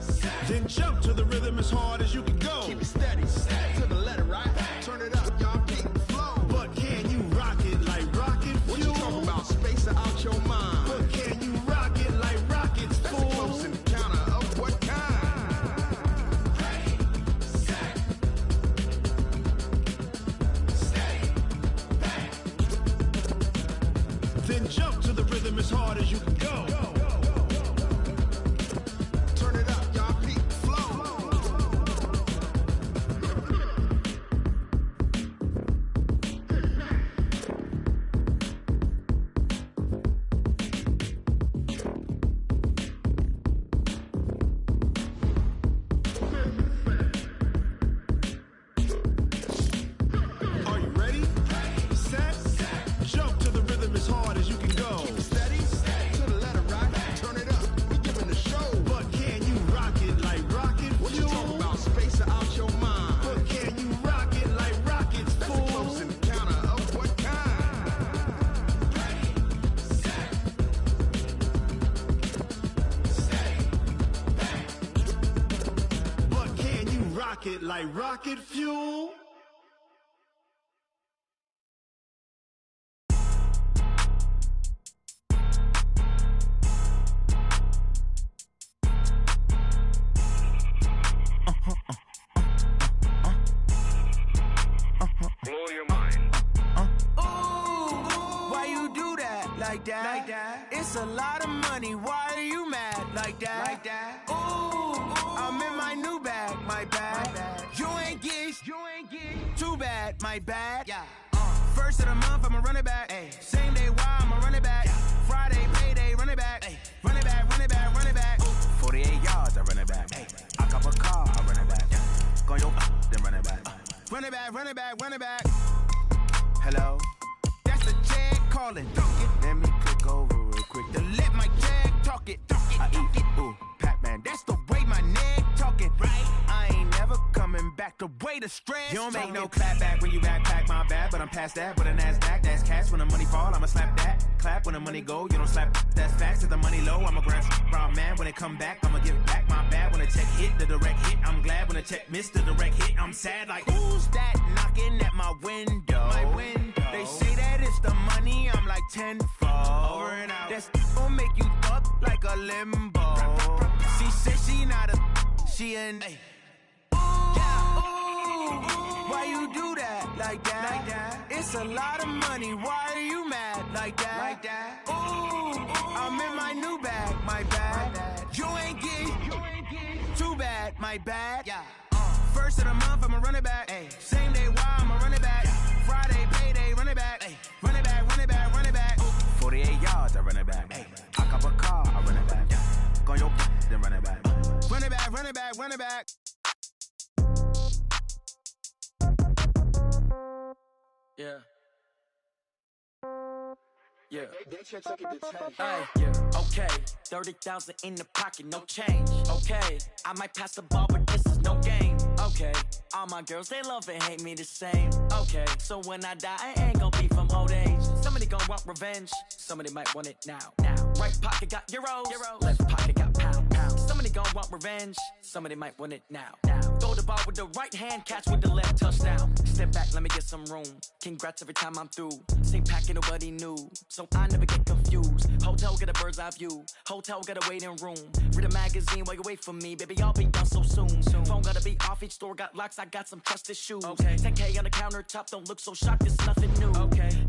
Then jump to the rhythm as hard as you can go. Keep it steady, to the letter right. Turn it up, y'all keep the flow. But can you rock it like rocket fuel? What you talking about, space or out your mind? But can you rock it like rockets, fool? That's a close encounter of what kind? Then jump to the rhythm as hard as you can go. Turn it up, y'all peak the flow. Are you ready? Set, jump to the rhythm as hard as you can go. Keep it steady, to the letter right. Turn it up, we giving the show. But can you rock it like rocket fuel? What you talking about, space or out your mind? But can you rock it like rockets, fool? That's a close encounter of what kind? But can you rock it like rocket fuel? Blow your mind. Why you do that like that? Like that? It's a lot of money. Why are you mad like that? Like that? I'm in my new bag, my bad. You ain't get too bad, my bad. Yeah. First of the month, I'ma run it back. Ay. Same day, why I'ma run it back. Yeah. Friday, payday, run it back. Ay. Run it back, run it back, run it back. 48 yards, I run it back. Ay. I cop a car, I run it back. Yeah. Go yo, then run it back. Run it back, run it back, run it back. Hello? That's the check calling. Let me click over real quick to let my check talk it. I eat it, ooh, Pac-Man. That's the way my neck talking. Right? I ain't never coming back. The way the stress. You don't make no clap back when you backpack, my bad. But I'm past that with a NASDAQ. That's cash when the money fall. I'ma slap that. Clap when the money go. You don't slap. That's facts. If the money low, I'ma grab brown man. When it come back, I'ma give back my bad. When the check hit, the direct hit. I'm glad when the check missed the direct hit. I'm sad like, who's that knocking at my window? My window. They say that it's the money. I'm like tenfold. Over and out. That's gon' make you up like a limbo. She said she not a. She an. Why you do that like that? Like that? It's a lot of money. Why are you mad like that? Like that? I'm in my new bag, my bad. You ain't get too bad, my bad. Yeah. First of the month, I'ma run it back. Ay. Same day, why I'ma run it back. Friday, payday, run it back. Ay. Run it back, run it back, run it back. 48 yards, I run it back. Ay. I cop a car, I run it back. Go yo, then run run it back. Yeah. Yeah. Hey, yeah. Okay. 30,000 in the pocket, no change. Okay. I might pass the ball, but this is no game. Okay. All my girls, they love and hate me the same. Okay. So when I die, I ain't gon' be from old age. Somebody gon' want revenge. Somebody might want it now. Right pocket got euros. Left pocket got pound. Somebody gon' want revenge. Somebody might want it now. Throw the ball with the right hand, catch with the left, touchdown. Step back, let me get some room. Congrats every time I'm through. Same packet, nobody knew. So I never get confused. Hotel get a bird's eye view. Hotel got a waiting room. Read a magazine while you wait for me. Baby, I'll be done so soon. Phone gotta be off, each store got locks. I got some trusted shoes. 10K on the countertop, don't look so shocked, it's nothing new.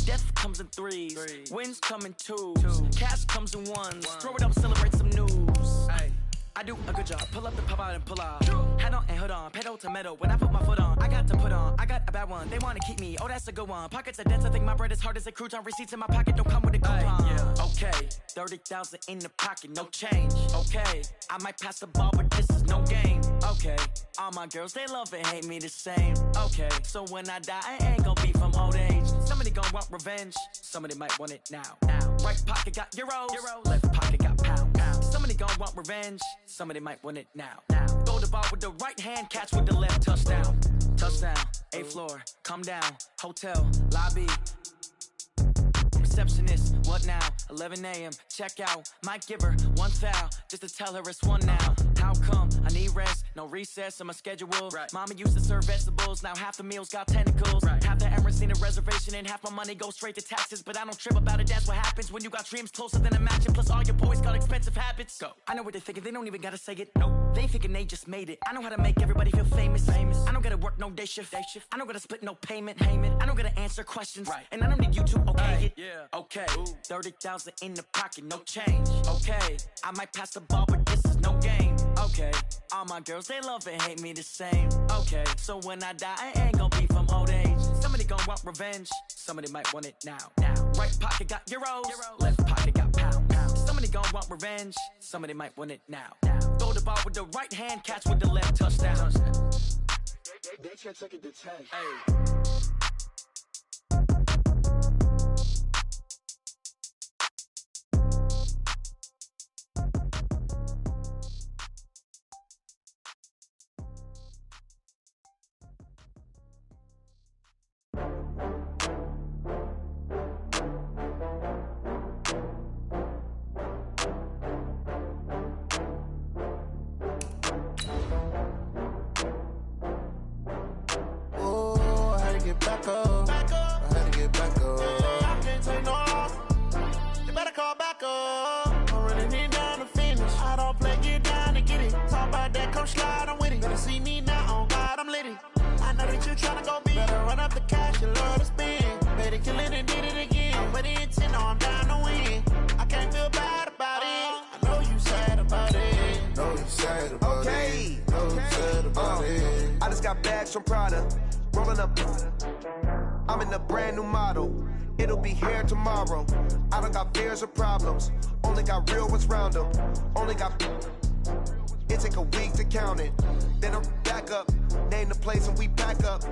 Death comes in threes. Wins come in twos. Cash comes in ones. Throw it up, celebrate some news. I do a good job. Pull up the pop out and pull out. Head on and hood on. Pedal to metal. When I put my foot on, I got to put on. I got a bad one. They want to keep me. Oh, that's a good one. Pockets are dense. I think my bread is hard as a crouton. Receipts in my pocket don't come with a coupon. Okay. 30,000 in the pocket. No change. Okay. I might pass the ball, but this is no game. Okay. All my girls, they love and hate me the same. Okay. So when I die, I ain't gon' be from old age. Somebody gon' want revenge. Somebody might want it now. Right pocket got euros. Left pocket got pound. Somebody gon' want revenge. Somebody might want it now. Throw the ball with the right hand, catch with the left, touchdown. Touchdown, 8th floor, come down, hotel, lobby. Receptionist, what now? 11 a.m., check out. Might give her one foul, just to tell her it's one now. How come? I need rest, no recess on my schedule. Mama used to serve vegetables, now half the meals got tentacles. Half the errands need a reservation and half my money goes straight to taxes. But I don't trip about it, that's what happens when you got dreams closer than a match. And plus all your boys got expensive habits. Go. I know what they're thinking, they don't even gotta say it. Nope. They thinking they just made it. I know how to make everybody feel famous. I don't gotta work no day shift. I don't gotta split no payment. I don't gotta answer questions. And I don't need you to okay it. Okay, 30,000 in the pocket, no change. Okay, I might pass the ball, but this is no game. Okay, all my girls, they love and hate me the same. Okay, so when I die, I ain't gon' be from old age. Somebody gon' want revenge. Somebody might want it now. Right pocket got euros. Left pocket got pound. Somebody gon' want revenge. Somebody might want it now. Throw the ball with the right hand, catch with the left, touchdown. They can't take it to 10. From Prada, rolling up. I'm in a brand new model. It'll be here tomorrow. I don't got fears or problems. Only got real ones round them. Only got. It take a week to count it. Then I'm back up. Name the place and we back up.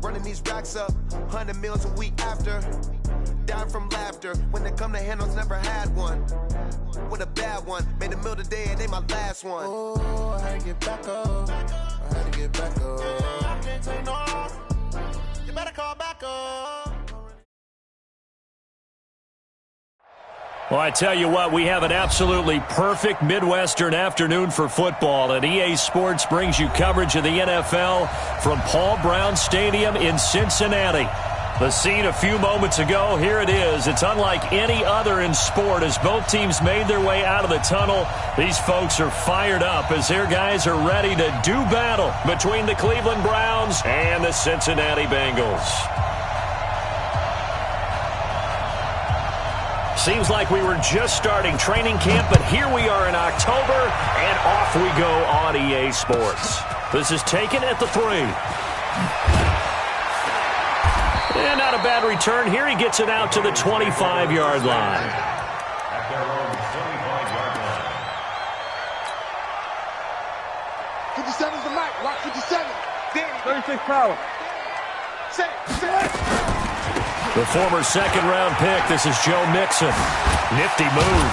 Running these racks up. 100 meals a week after. Dying from laughter. When they come to handles, never had one. With a bad one. Made a meal today and they my last one. Oh, I had to get back up. I had to get back up. I can't take no loss. You better call back up. Well, I tell you what, we have an absolutely perfect Midwestern afternoon for football. And EA Sports brings you coverage of the NFL from Paul Brown Stadium in Cincinnati. The scene a few moments ago, here it is. It's unlike any other in sport as both teams made their way out of the tunnel. These folks are fired up as their guys are ready to do battle between the Cleveland Browns and the Cincinnati Bengals. Seems like we were just starting training camp, but here we are in October, and off we go on EA Sports. This is taken at the 3. And not a bad return. Here he gets it out to the 25-yard line. At their own 25-yard line. 36 power. The former second-round pick, this is Joe Mixon. Nifty move.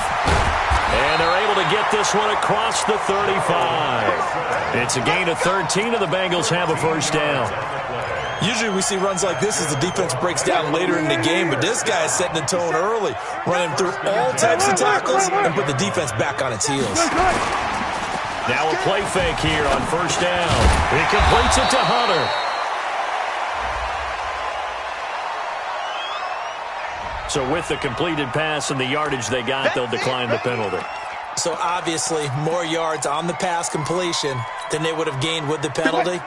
And they're able to get this one across the 35. It's a gain of 13, and the Bengals have a first down. Usually we see runs like this as the defense breaks down later in the game, but this guy is setting the tone early, running through all types of tackles and put the defense back on its heels. Now a play fake here on first down. He completes it to Hunter. So with the completed pass and the yardage they got, they'll decline the penalty. So obviously more yards on the pass completion than they would have gained with the penalty.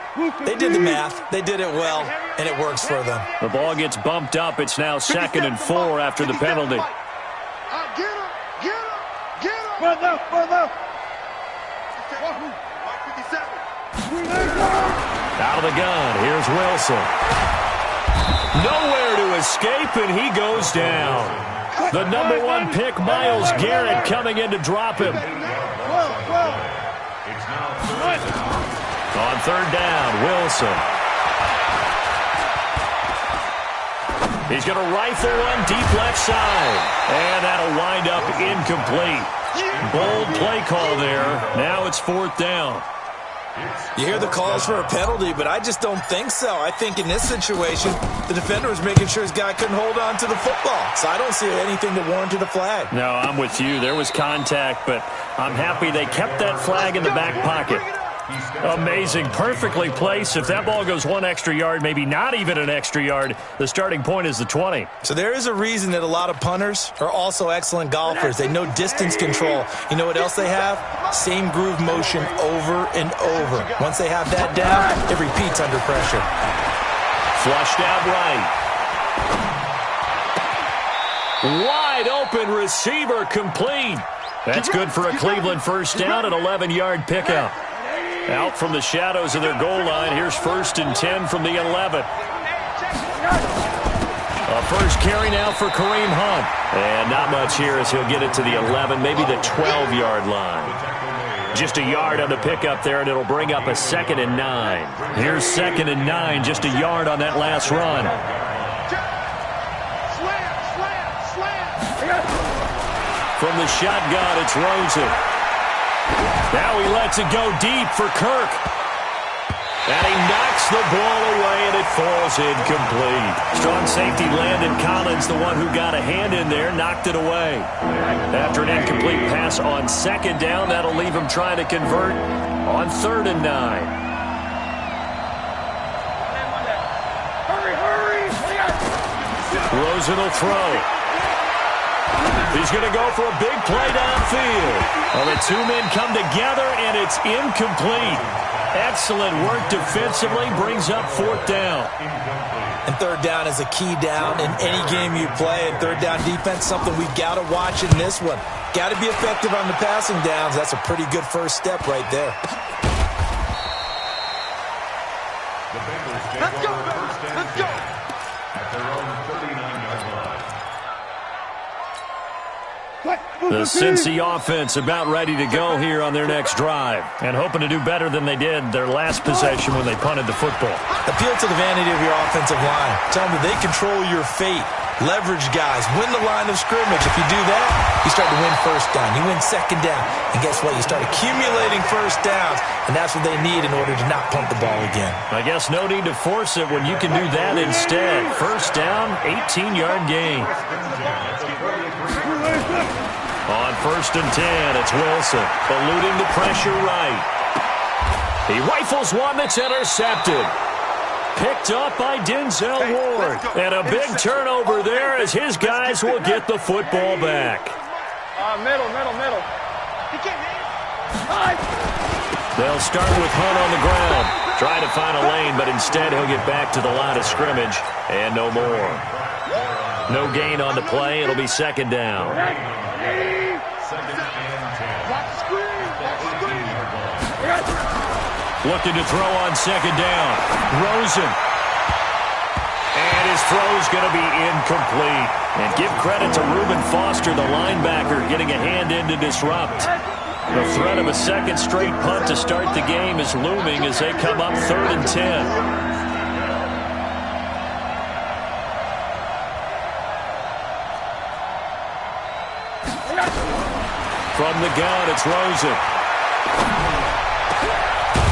They did the math. They did it well, and it works for them. The ball gets bumped up. It's now 2nd and 4 after the penalty. Get him! Get him! Get him! Further! Further! 157. Out of the gun. Here's Wilson. Nowhere to escape, and he goes down. The number 1 pick, Myles Garrett, coming in to drop him. On third down, Wilson. He's going to rifle one deep left side. And that'll wind up incomplete. Bold play call there. Now it's 4th down. You hear the calls for a penalty, but I just don't think so. I think in this situation, the defender was making sure his guy couldn't hold on to the football. So I don't see anything that warranted a flag. No, I'm with you. There was contact, but I'm happy they kept that flag in the back pocket. Amazing. Perfectly placed. If that ball goes 1 extra yard, maybe not even an extra yard, the starting point is the 20. So there is a reason that a lot of punters are also excellent golfers. They know distance control. You know what else they have? Same groove motion over and over. Once they have that down, it repeats under pressure. Flushed out right. Wide open receiver complete. That's good for a Cleveland first down, an 11-yard pickup. Out from the shadows of their goal line. Here's 1st and 10 from the 11. A first carry now for Kareem Hunt. And not much here as he'll get it to the 11, maybe the 12-yard line. Just a yard on the pickup there, and it'll bring up a 2nd and 9. Here's 2nd and 9, just a yard on that last run. From the shotgun, it's Rosen. Now he lets it go deep for Kirk. And he knocks the ball away, and it falls incomplete. Strong safety Landon Collins, the one who got a hand in there, knocked it away. After an incomplete pass on 2nd down, that'll leave him trying to convert on 3rd and 9. Rosen will throw. He's going to go for a big play downfield. Well, the 2 men come together, and it's incomplete. Excellent work defensively, brings up 4th down. And 3rd down is a key down in any game you play. And 3rd down defense, something we've got to watch in this one. Got to be effective on the passing downs. That's a pretty good first step right there. Let's go, let's go. At their own 39-yard line. The Cincy offense about ready to go here on their next drive and hoping to do better than they did their last possession when they punted the football. Appeal to the vanity of your offensive line. Tell them they control your fate. Leverage guys. Win the line of scrimmage. If you do that, you start to win first down. You win 2nd down. And guess what? You start accumulating first downs, and that's what they need in order to not punt the ball again. I guess no need to force it when you can do that instead. First down, 18-yard gain. On 1st and 10, it's Wilson, eluding the pressure right. He rifles one that's intercepted. Picked up by Denzel Ward. And a big turnover there as his guys will get the football back. Middle. They'll start with Hunt on the ground. Try to find a lane, but instead he'll get back to the line of scrimmage and no more. No gain on the play. It'll be 2nd down. Looking to throw on 2nd down. Rosen. And his throw's going to be incomplete. And give credit to Reuben Foster, the linebacker, getting a hand in to disrupt. The threat of a second straight punt to start the game is looming as they come up 3rd and 10. From the gun, it's Rosen.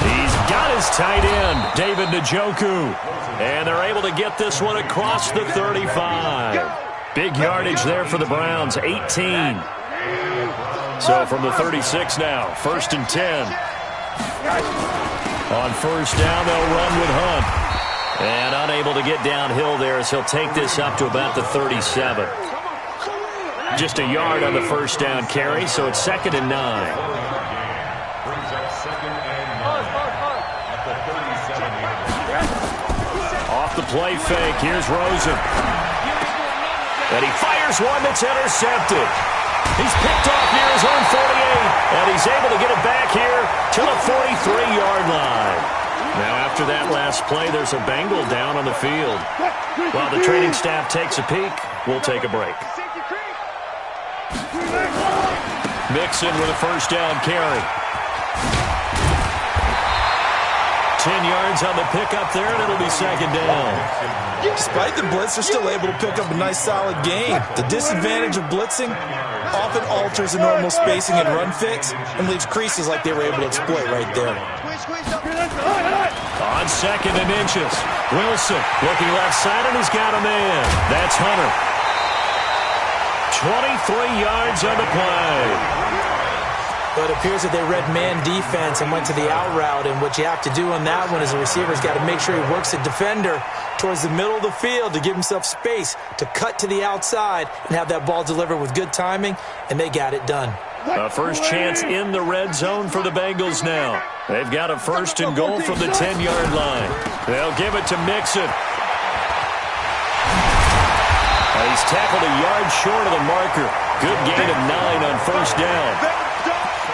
He's got his tight end, David Njoku. And they're able to get this one across the 35. Big yardage there for the Browns, 18. So from the 36 now, 1st and 10. On 1st down, they'll run with Hunt. And unable to get downhill there as he'll take this up to about the 37. Just a yard on the 1st down carry, so it's 2nd and 9. Off the play fake, here's Rosen. And he fires one that's intercepted. He's picked off near his own 48, and he's able to get it back here to the 43-yard line. Now, after that last play, there's a Bengal down on the field. While the training staff takes a peek, we'll take a break. Mixon with a 1st down carry. 10 yards on the pickup there, and it'll be 2nd down. Despite the blitz, they're still able to pick up a nice, solid gain. The disadvantage of blitzing often alters the normal spacing and run fits and leaves creases like they were able to exploit right there. On 2nd and inches, Wilson looking left side, and he's got a man. That's Hunter. 23 yards on the play. But it appears that they read man defense and went to the out route, and what you have to do on that one is the receiver's got to make sure he works the defender towards the middle of the field to give himself space to cut to the outside and have that ball delivered with good timing, and they got it done. A first chance in the red zone for the Bengals now. They've got a 1st and goal from the 10-yard line. They'll give it to Mixon. He's tackled a yard short of the marker. Good gain of 9 on 1st down.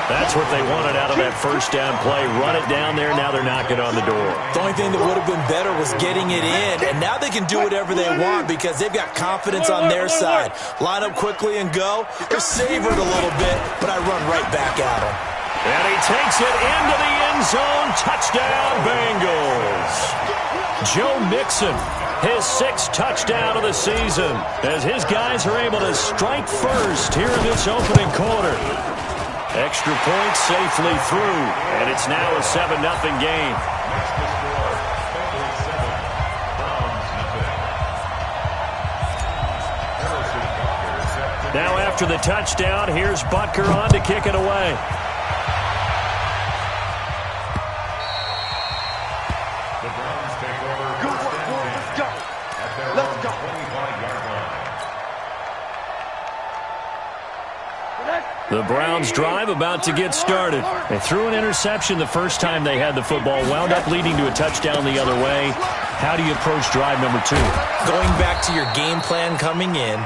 That's what they wanted out of that 1st down play. Run it down there. Now they're knocking on the door. The only thing that would have been better was getting it in. And now they can do whatever they want because they've got confidence on their side. Line up quickly and go. They're savored a little bit, but I run right back at them. And he takes it into the end zone. Touchdown, Bengals. Joe Mixon, his 6th touchdown of the season, as his guys are able to strike first here in this opening quarter. Extra point safely through, and it's now a 7-0 game. Now after the touchdown, here's Butker on to kick it away. The Browns take over. Good work, boys. Let's go. Let's go. 25-yard line. The Browns drive about to get started. They threw an interception the first time they had the football, wound up leading to a touchdown the other way. How do you approach drive number 2? Going back to your game plan coming in,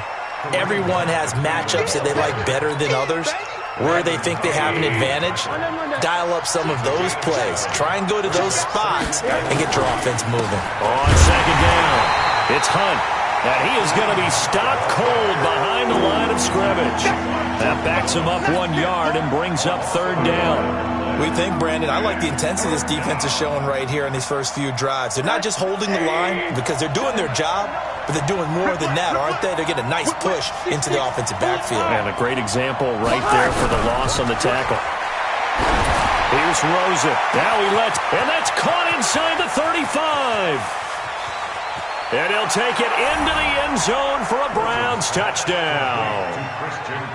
everyone has matchups that they like better than others. Where they think they have an advantage, dial up some of those plays. Try and go to those spots and get your offense moving. On 2nd down, it's Hunt. And he is going to be stopped cold behind the line of scrimmage. That backs him up 1 yard and brings up 3rd down. We think, Brandon, I like the intensity this defense is showing right here in these first few drives. They're not just holding the line because they're doing their job, but they're doing more than that, aren't they? They're getting a nice push into the offensive backfield. And a great example right there for the loss on the tackle. Here's Rosen. Now he lets, and that's caught inside the 35. And he'll take it into the end zone for a Browns touchdown.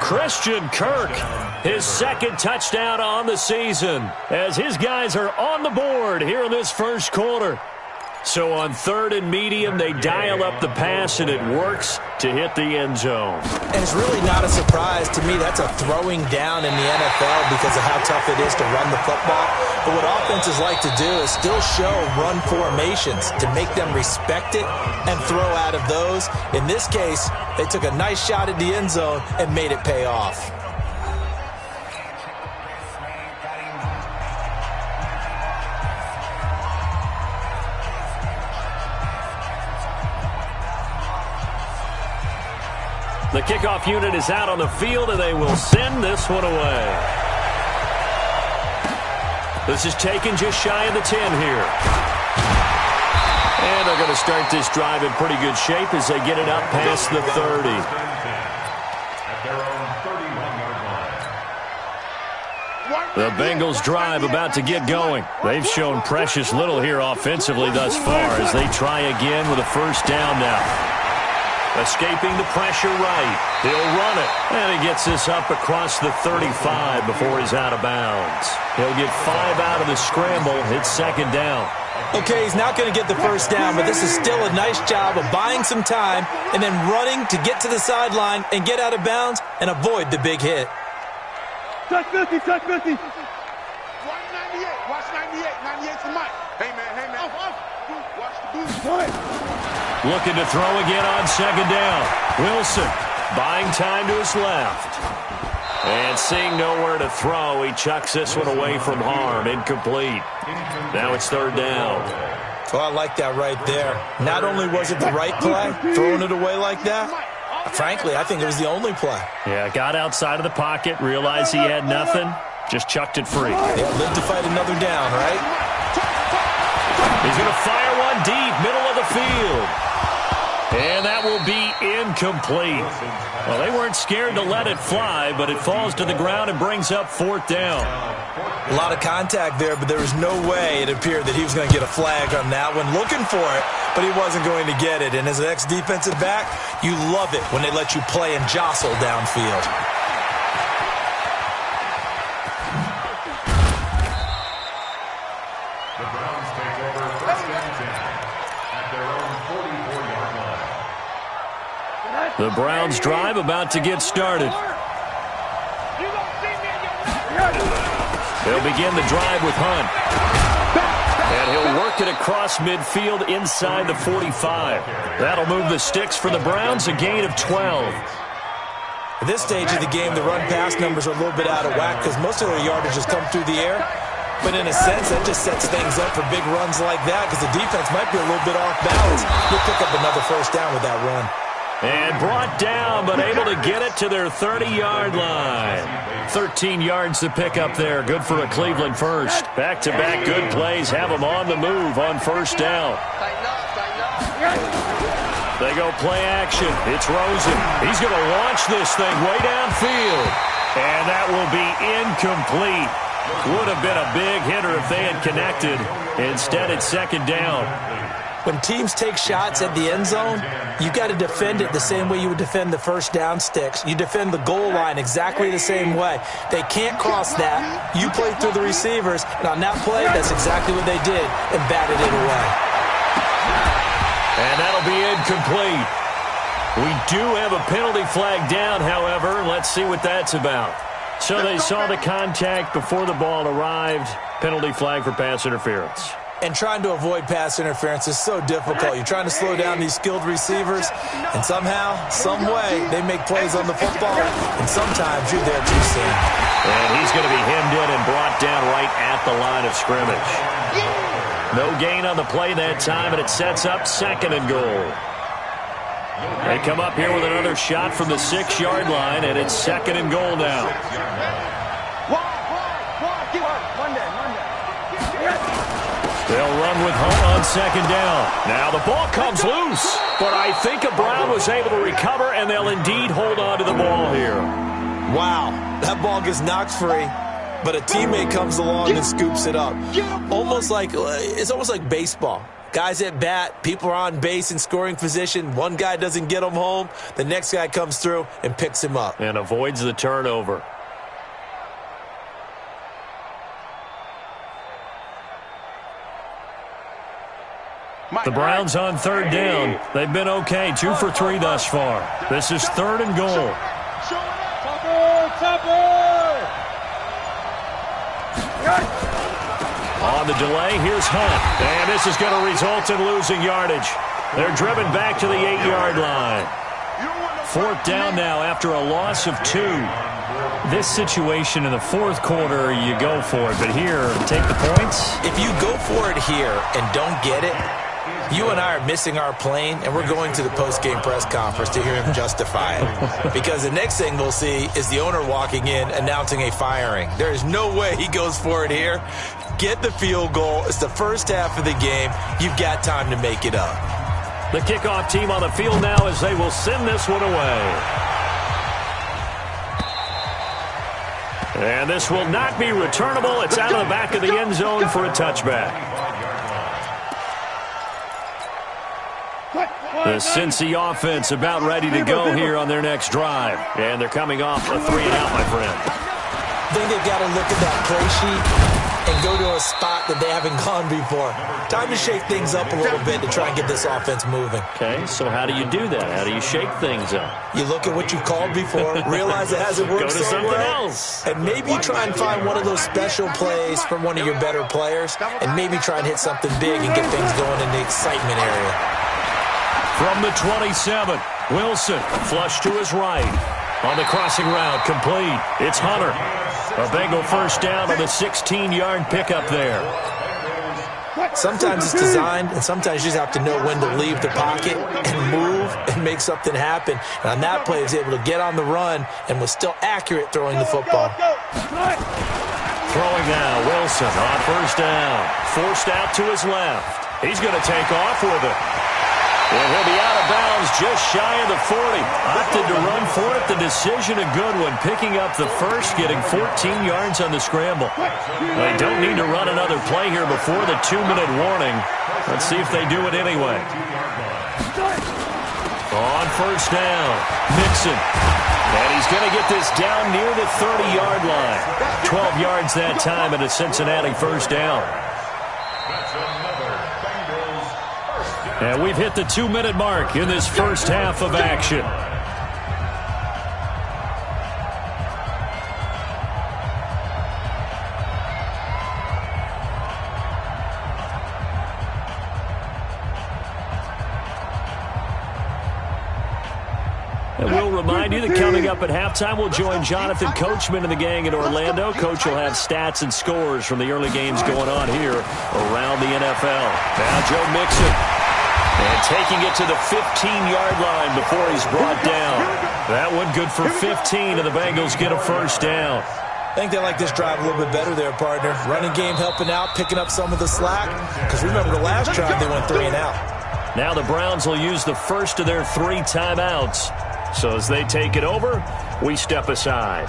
Christian Kirk, his 2nd touchdown on the season, as his guys are on the board here in this first quarter. So on 3rd and medium, they dial up the pass, and it works to hit the end zone. And it's really not a surprise to me. That's a throwing down in the NFL because of how tough it is to run the football. But what offenses like to do is still show run formations to make them respect it and throw out of those. In this case, they took a nice shot at the end zone and made it pay off. The kickoff unit is out on the field, and they will send this one away. This is taken just shy of the 10 here. And they're going to start this drive in pretty good shape as they get it up past the 30. The Bengals drive about to get going. They've shown precious little here offensively thus far as they try again with a first down now. Escaping the pressure right. He'll run it. And he gets this up across the 35 before he's out of bounds. He'll get 5 out of the scramble. It's second down. Okay, he's not going to get the first down, but this is still a nice job of buying some time and then running to get to the sideline and get out of bounds and avoid the big hit. Touch 50, touch 50. Watch 98, watch 98. 98's the mic. Hey, man. Watch the boost. Looking to throw again on second down. Wilson buying time to his left. And seeing nowhere to throw, he chucks this one away from harm. Incomplete. Now it's third down. Well, I like that right there. Not only was it the right play, throwing it away like that, frankly, I think it was the only play. Yeah, got outside of the pocket, realized he had nothing, just chucked it free. Yeah, live to fight another down, right? He's going to fire one deep, middle of the field. And that will be incomplete. Well, they weren't scared to let it fly, but it falls to the ground and brings up fourth down. A lot of contact there, but there was no way it appeared that he was going to get a flag on that one. Looking for it, but he wasn't going to get it. And as an ex-defensive back, you love it when they let you play and jostle downfield. The Browns take over first and 10 at their own 44-yard line. The Browns drive about to get started. They'll begin the drive with Hunt. And he'll work it across midfield inside the 45. That'll move the sticks for the Browns, a gain of 12. At this stage of the game, the run-pass numbers are a little bit out of whack because most of their yardage has come through the air. But in a sense, that just sets things up for big runs like that because the defense might be a little bit off balance. They'll pick up another first down with that run. And brought down, but able to get it to their 30-yard line. 13 yards to pick up there. Good for a Cleveland first. Back-to-back good plays have them on the move on first down. They go play action. It's Rosen. He's going to launch this thing way downfield. And that will be incomplete. Would have been a big hitter if they had connected. Instead, it's second down. When teams take shots at the end zone, you got to defend it the same way you would defend the first down sticks. You defend the goal line exactly the same way. They can't cross that. You play through the receivers, and on that play, that's exactly what they did, and batted it away. And that'll be incomplete. We do have a penalty flag down, however. Let's see what that's about. So they saw the contact before the ball arrived. Penalty flag for pass interference. And trying to avoid pass interference is so difficult. You're trying to slow down these skilled receivers, and somehow, some way, they make plays on the football, and sometimes you're there too soon. And he's going to be hemmed in and brought down right at the line of scrimmage. No gain on the play that time, and it sets up second and goal. They come up here with another shot from the 6-yard line, and it's second and goal now. They'll run with Hunt on second down. Now the ball comes loose, but I think Brown was able to recover, and they'll indeed hold on to the ball here. Wow, that ball gets knocked free, but a teammate comes along and scoops it up. It's almost like baseball. Guys at bat, people are on base in scoring position. One guy doesn't get him home. The next guy comes through and picks him up. And avoids the turnover. The Browns on third down. They've been okay, 2 for 3 thus far. This is third and goal. On the delay, here's Hunt. And this is going to result in losing yardage. They're driven back to the 8-yard line. Fourth down now after a loss of 2. This situation in the fourth quarter, you go for it. But here, take the points. If you go for it here and don't get it, You and I are missing our plane, and we're going to the post-game press conference to hear him justify it. Because the next thing we'll see is the owner walking in announcing a firing. There is no way he goes for it here. Get the field goal. It's the first half of the game. You've got time to make it up. The kickoff team on the field now as they will send this one away. And this will not be returnable. It's out of the back of the end zone for a touchback. The Cincy offense about ready to go here on their next drive. And they're coming off a 3-and-out, my friend. I think they've got to look at that play sheet and go to a spot that they haven't gone before. Time to shake things up a little bit to try and get this offense moving. Okay, so how do you do that? How do you shake things up? You look at what you've called before, realize it hasn't worked so something well, else, and maybe try and find one of those special plays from one of your better players, and maybe try and hit something big and get things going in the excitement area. From the 27, Wilson flush to his right. On the crossing route, complete. It's Hunter. A Bengal first down on the 16-yard pickup there. Sometimes it's designed, and sometimes you just have to know when to leave the pocket and move and make something happen. And on that play, he was able to get on the run and was still accurate throwing the football. Throwing now, Wilson on first down. Forced out to his left. He's going to take off with it. And he'll be out of bounds just shy of the 40. Opted to run for it. The decision a good one. Picking up the first, getting 14 yards on the scramble. They don't need to run another play here before the 2-minute warning. Let's see if they do it anyway. On first down, Mixon. And he's going to get this down near the 30-yard line. 12 yards that time and a Cincinnati first down. And we've hit the 2-minute mark in this first half of action. And we'll remind you that coming up at halftime, we'll join Jonathan Coachman and the gang in Orlando. Coach will have stats and scores from the early games going on here around the NFL. Now Joe Mixon. And taking it to the 15-yard line before he's brought down. That one good for 15, and the Bengals get a first down. I think they like this drive a little bit better there, partner. Running game helping out, picking up some of the slack. Because remember, the last drive they went 3-and-out. Now the Browns will use the first of their 3 timeouts. So as they take it over, we step aside.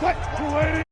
What?